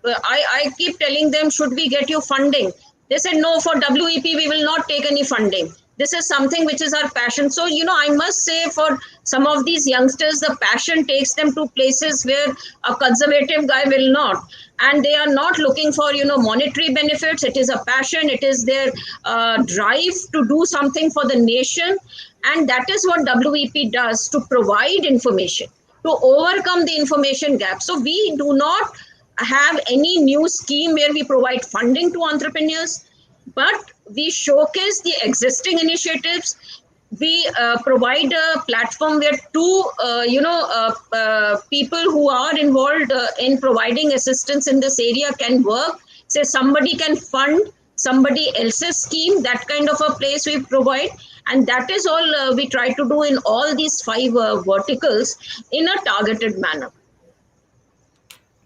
I keep telling them, should we get you funding? They said, no, for WEP we will not take any funding. This is something which is our passion. So, I must say, for some of these youngsters, the passion takes them to places where a conservative guy will not. And they are not looking for, monetary benefits. It is a passion. It is their drive to do something for the nation. And that is what WEP does, to provide information, to overcome the information gap. So we do not have any new scheme where we provide funding to entrepreneurs, but we showcase the existing initiatives. We provide a platform where two people who are involved in providing assistance in this area can work. Say somebody can fund somebody else's scheme, that kind of a place we provide. And that is all we try to do in all these five verticals in a targeted manner.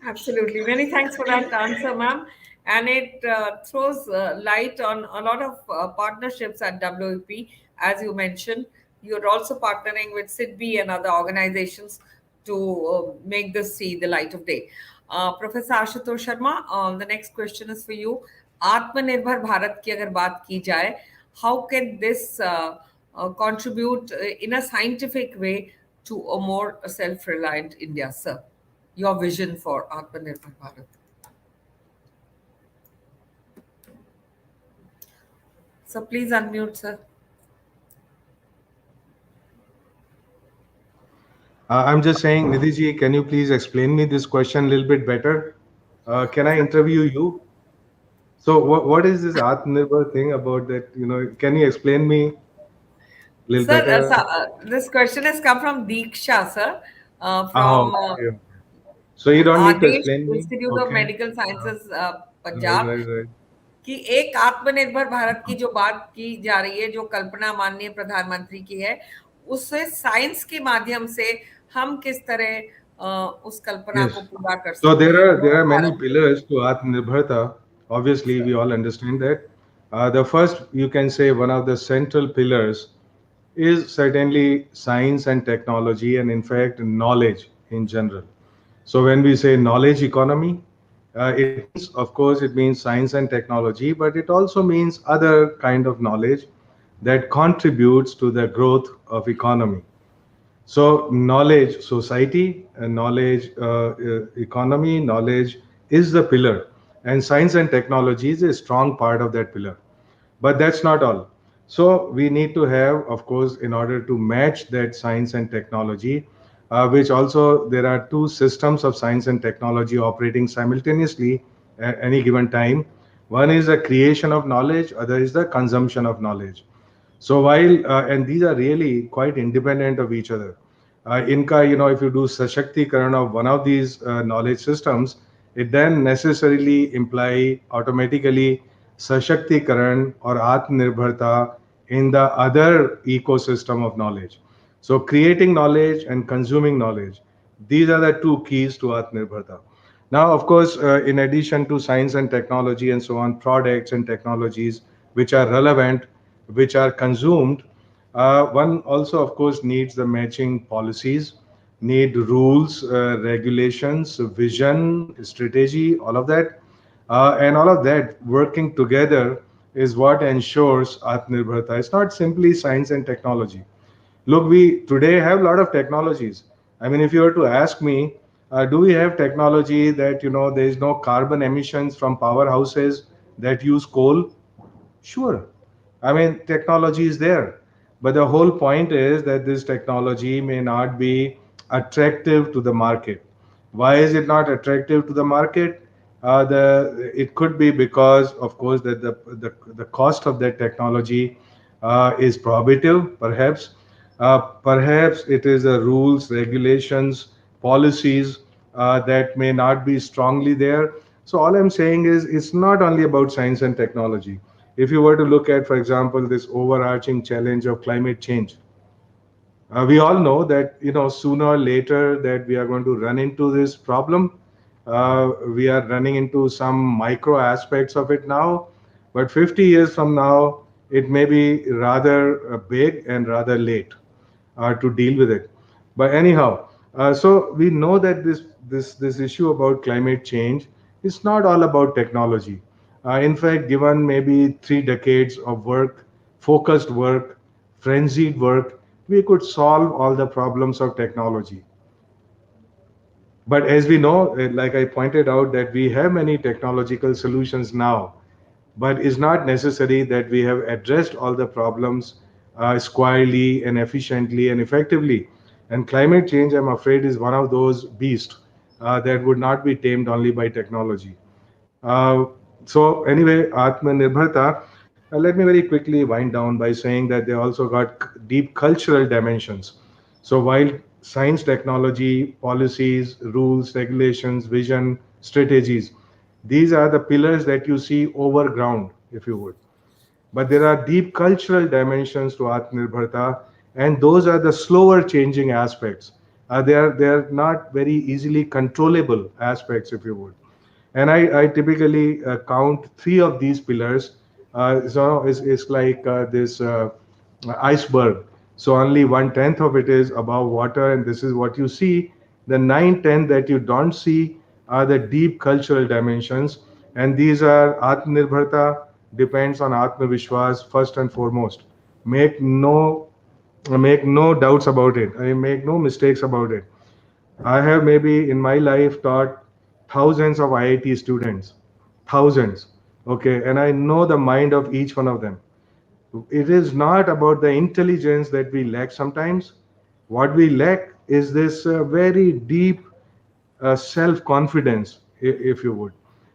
Absolutely. Many thanks for that answer, ma'am. And it throws light on a lot of partnerships at WP. As you mentioned, you're also partnering with SIDBI and other organizations to make this see the light of day. Professor Ashutosh Sharma, the next question is for you. आत्मनिर्भर भारत की अगर बात की जाए, how can this contribute in a scientific way to a more self-reliant India, sir? Your vision for Atmanirbhar Bharat. So please unmute, sir. I'm just saying, Nidhi can you please explain me this question a little bit better? Can I interview you? So what is this Atmanirbhar thing about that? Can you explain me a little Sir, better? this question has come from Deeksha, sir, Oh, from okay. So you don't need to Adesh explain me? Institute of Okay. Medical Sciences, Right, Punjab, right, right. कि एक आत्मनिर्भर भारत की जो बात की जा रही है, जो कल्पना माननीय प्रधानमंत्री की है, उससे साइंस के माध्यम से हम किस तरह उस कल्पना को Yes. पूरा कर So सकते हैं there are many भारत में? pillars to Atmanirbharta. Obviously, we all understand that. The first, you can say, one of the central pillars is certainly science and technology, and in fact, knowledge in general. So when we say knowledge economy, it means, of course, it means science and technology, but it also means other kind of knowledge that contributes to the growth of economy. So knowledge society and knowledge economy, knowledge is the pillar, and science and technology is a strong part of that pillar. But that's not all. So we need to have, of course, in order to match that science and technology, which also there are two systems of science and technology operating simultaneously at any given time. One is the creation of knowledge, other is the consumption of knowledge. So and these are really quite independent of each other. Inka, if you do Sashakti of one of these knowledge systems, it then necessarily imply automatically Sashakti or Atmanirbharta in the other ecosystem of knowledge. So creating knowledge and consuming knowledge, these are the two keys to Atmanirbharta. Now, of course, in addition to science and technology and so on, products and technologies which are relevant, which are consumed, one also, of course, needs the matching policies, need rules, regulations, vision, strategy, all of that. And all of that working together is what ensures Atmanirbharta. It's not simply science and technology. Look, we today have a lot of technologies. I mean, if you were to ask me, do we have technology that, there is no carbon emissions from powerhouses that use coal? Sure. I mean, technology is there. But the whole point is that this technology may not be attractive to the market. Why is it not attractive to the market? It could be because, of course, that the cost of that technology is prohibitive, perhaps. Perhaps it is the rules, regulations, policies that may not be strongly there. So all I'm saying is it's not only about science and technology. If you were to look at, for example, this overarching challenge of climate change, we all know that sooner or later that we are going to run into this problem. We are running into some micro aspects of it now, but 50 years from now, it may be rather big and rather late to deal with it. But anyhow, so we know that this issue about climate change is not all about technology. In fact, given maybe 3 decades of work, focused work, frenzied work, we could solve all the problems of technology. But as we know, like I pointed out, that we have many technological solutions now, but it's not necessary that we have addressed all the problems squarely and efficiently and effectively. And climate change, I'm afraid, is one of those beasts that would not be tamed only by technology. So anyway, Atmanirbharta, let me very quickly wind down by saying that they also got deep cultural dimensions. So while science, technology, policies, rules, regulations, vision, strategies, these are the pillars that you see over ground, if you would. But there are deep cultural dimensions to Atmanirbharta, and those are the slower changing aspects. They are not very easily controllable aspects, if you would. And I typically count three of these pillars. So it's like this iceberg. So only 1/10 of it is above water, and this is what you see. The 9/10 that you don't see are the deep cultural dimensions, and these are Atmanirbharta depends on Atmavishwas first and foremost. Make no make no doubts about it. I make no mistakes about it. I have maybe in my life taught thousands of IIT students, thousands. Okay, and I know the mind of each one of them. It is not about the intelligence that we lack sometimes. What we lack is this very deep self confidence, if you would.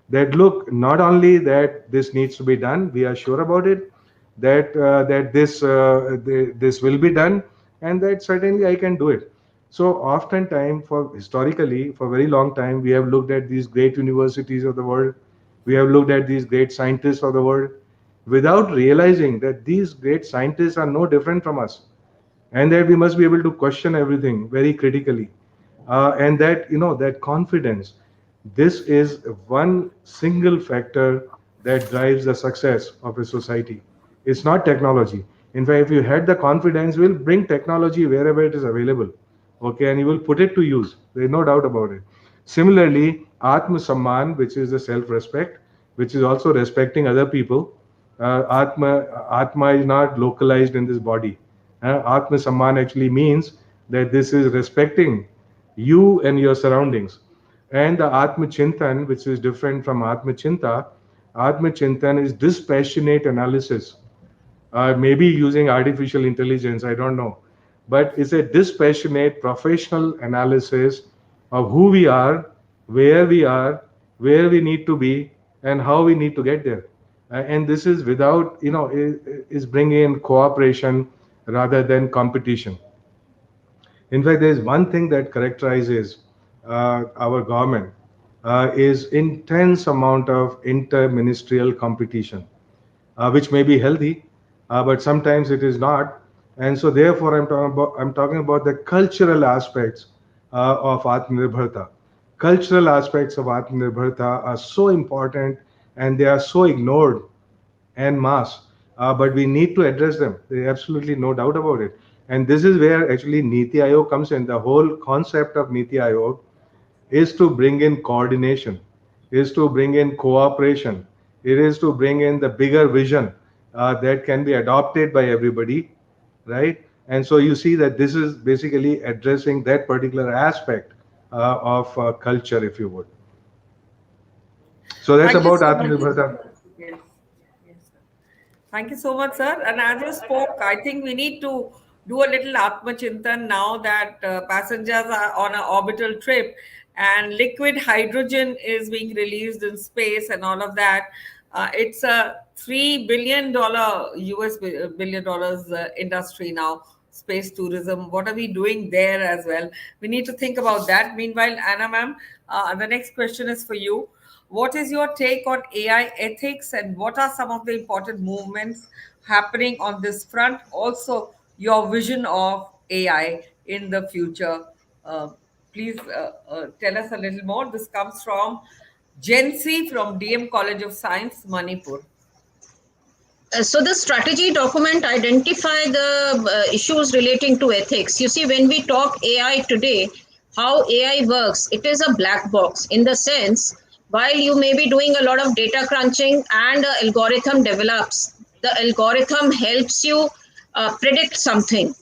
That look, not only that this needs to be done, we are sure about it, that this will be done, and that certainly I can do it. So, oftentimes, for historically, for a very long time, we have looked at these great universities of the world, we have looked at these great scientists of the world, without realizing that these great scientists are no different from us, and that we must be able to question everything very critically, and that that confidence, this is one single factor that drives the success of a society. It's not technology. In fact, if you had the confidence, we'll bring technology wherever it is available, okay, and you will put it to use. There's no doubt about it. Similarly, atma samman, which is the self respect, which is also respecting other people. Atma is not localized in this body. Atma Samman actually means that this is respecting you and your surroundings. And the Atma Chintan, which is different from Atma Chinta, Atma Chintan is dispassionate analysis, maybe using artificial intelligence, I don't know. But it's a dispassionate professional analysis of who we are, where we need to be, and how we need to get there. And this is without, is bringing in cooperation rather than competition. In fact, there is one thing that characterizes our government is intense amount of inter-ministerial competition, which may be healthy, but sometimes it is not. And so, therefore, I'm talking about the cultural aspects of Atmanirbharta. Cultural aspects of Atmanirbharta are so important, and they are so ignored en masse, but we need to address them. There is absolutely no doubt about it. And this is where actually Niti Aayog comes in. The whole concept of Niti Aayog is to bring in coordination, is to bring in cooperation, it is to bring in the bigger vision that can be adopted by everybody, right? And so you see that this is basically addressing that particular aspect of culture, if you would. So that's Thank you about so much. Atmanirbharta. Yes. Yes, sir. Thank you so much, sir. And as you spoke, I think we need to do a little Atma Chintan now that passengers are on an orbital trip and liquid hydrogen is being released in space and all of that. It's a $3 billion US billion dollars industry now, space tourism. What are we doing there as well? We need to think about that. Meanwhile, Anna ma'am, the next question is for you. What is your take on AI ethics and what are some of the important movements happening on this front? Also, your vision of AI in the future. Uh, please tell us a little more. This comes from Gen C from DM College of Science, Manipur. So the strategy document identify the issues relating to ethics. You see, when we talk AI today, how AI works, it is a black box in the sense, while you may be doing a lot of data crunching and the algorithm develops, the algorithm helps you predict something.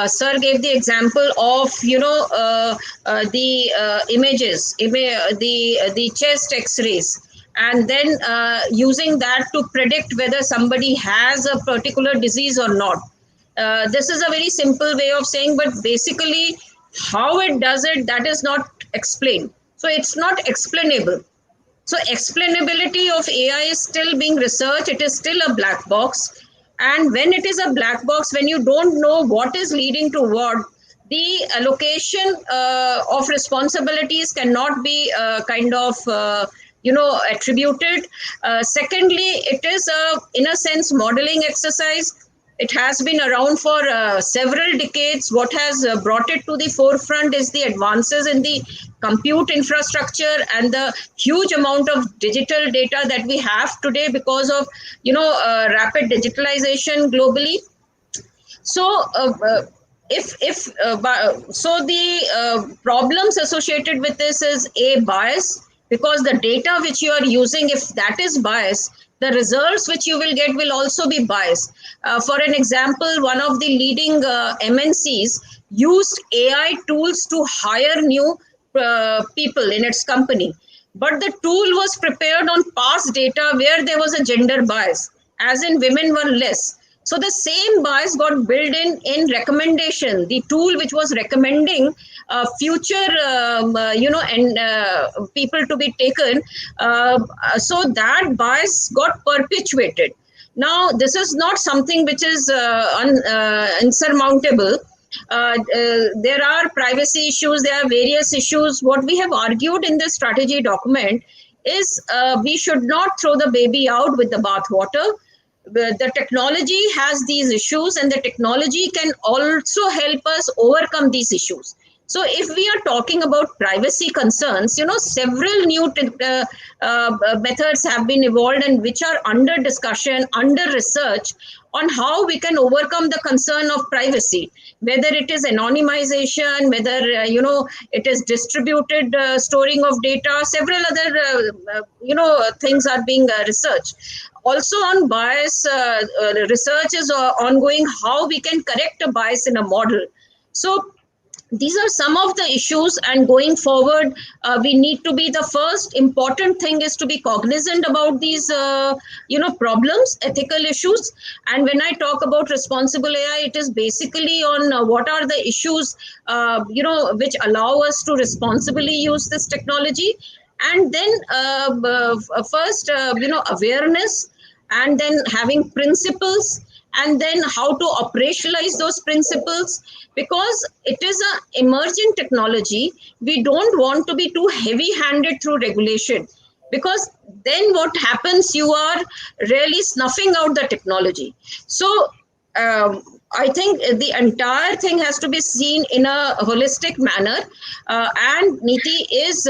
Sir gave the example of the images, the chest X-rays, and then using that to predict whether somebody has a particular disease or not. This is a very simple way of saying, but basically how it does it, that is not explained. So it's not explainable. So explainability of AI is still being researched. It is still a black box. And when it is a black box, when you don't know what is leading to what, the allocation of responsibilities cannot be attributed. Secondly, it is in a sense modeling exercise. It has been around for several decades. What has brought it to the forefront is the advances in the compute infrastructure and the huge amount of digital data that we have today because of rapid digitalization globally. So so the problems associated with this is a bias, because the data which you are using, if that is biased, the results which you will get will also be biased. For an example, one of the leading MNCs used AI tools to hire new people in its company, but the tool was prepared on past data where there was a gender bias, as in women were less. So the same bias got built in recommendation. The tool which was recommending future, and people to be taken. So that bias got perpetuated. Now, this is not something which is insurmountable. There are privacy issues, there are various issues. What we have argued in this strategy document is we should not throw the baby out with the bathwater. The technology has these issues, and the technology can also help us overcome these issues. So if we are talking about privacy concerns, several new methods have been evolved and which are under discussion, under research, on how we can overcome the concern of privacy, whether it is anonymization, whether it is distributed storing of data. Several other things are being researched. Also on bias, research is ongoing, how we can correct a bias in a model. So these are some of the issues, and going forward, we need to be, the first important thing is to be cognizant about these problems, ethical issues. And when I talk about responsible AI, it is basically on what are the issues which allow us to responsibly use this technology. And then first awareness, and then having principles, and then how to operationalize those principles, because it is an emerging technology. We don't want to be too heavy handed through regulation, because then what happens, you are really snuffing out the technology. So I think the entire thing has to be seen in a holistic manner, and NITI is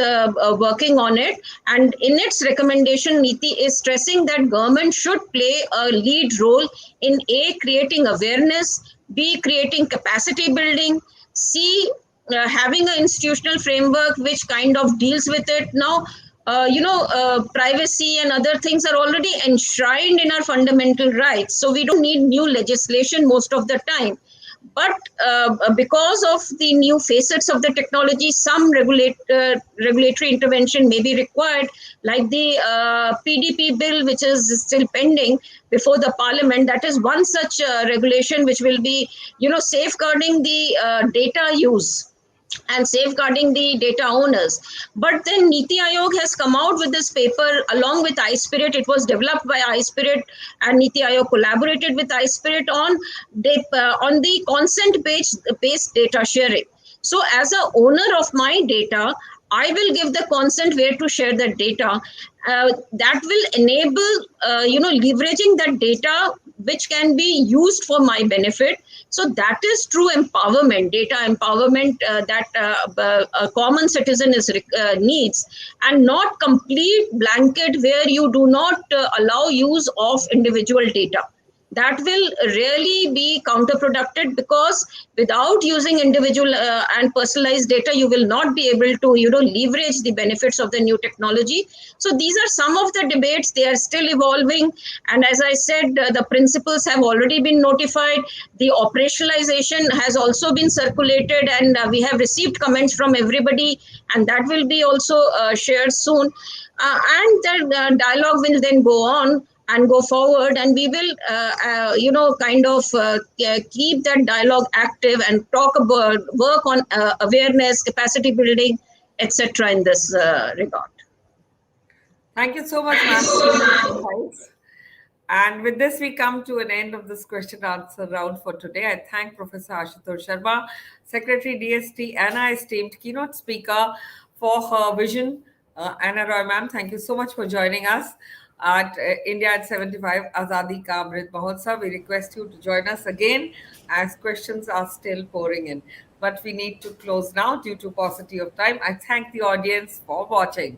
working on it. And in its recommendation, NITI is stressing that government should play a lead role in A, creating awareness, B, creating capacity building, C, having an institutional framework which kind of deals with it. Now, privacy and other things are already enshrined in our fundamental rights. So we don't need new legislation most of the time. But because of the new facets of the technology, some regulatory intervention may be required, like the PDP bill, which is still pending before the parliament. That is one such regulation which will be, safeguarding the data use and safeguarding the data owners. But then Niti Aayog has come out with this paper along with iSpirit. It was developed by iSpirit, and Niti Aayog collaborated with iSpirit on the consent-based data sharing. So as a owner of my data, I will give the consent where to share that data. That will enable, leveraging that data, which can be used for my benefit. So that is true empowerment, data empowerment that a common citizen needs, and not complete blanket where you do not allow use of individual data. That will really be counterproductive, because without using individual and personalized data, you will not be able to leverage the benefits of the new technology. So these are some of the debates. They are still evolving, and as I said, the principles have already been notified. The operationalization has also been circulated, and we have received comments from everybody, and that will be also shared soon. And the dialogue will then go on and go forward, and we will keep that dialogue active and talk about, work on awareness, capacity building, etc. in this regard. Thank you so much, ma'am, for those insights. And with this, we come to an end of this question answer round for today. I thank Professor Ashutosh Sharma, Secretary DST, and our esteemed keynote speaker for her vision Anna Roy, ma'am, thank you so much for joining us at India at 75 Azadi Ka Amrit Mahotsav. We request you to join us again as questions are still pouring in. But we need to close now due to paucity of time. I thank the audience for watching.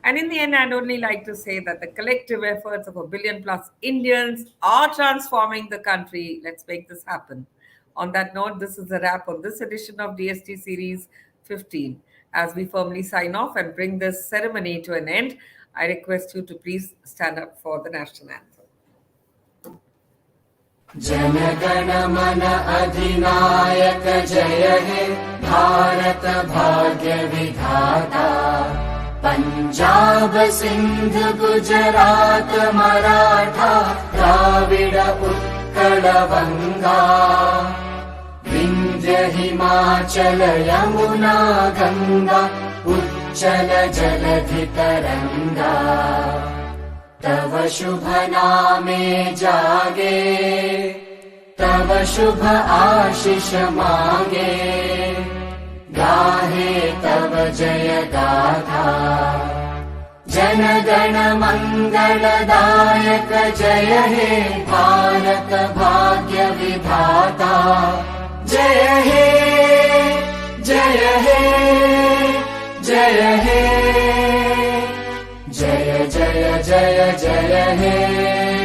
And in the end, I'd only like to say that the collective efforts of a billion plus Indians are transforming the country. Let's make this happen. On that note, this is a wrap on this edition of DST Series 15. As we firmly sign off and bring this ceremony to an end, I request you to please stand up for the national anthem. जनगण मन अधिनायक जय हे भारत भाग्य विधाता पंजाब सिंध गुजरात मराठा द्राविड उत्कल बंगा विंध्य हिमाचल यमुना गंगा उच्चल जलधि तरंगा तव शुभ नामे जागे तव शुभ आशीष मांगे गाहे तव जय गाथा जन गण मंगलदायक जय हे भारत भाग्य विधाता जय हे जय हे जय हे जय जय जय जय हे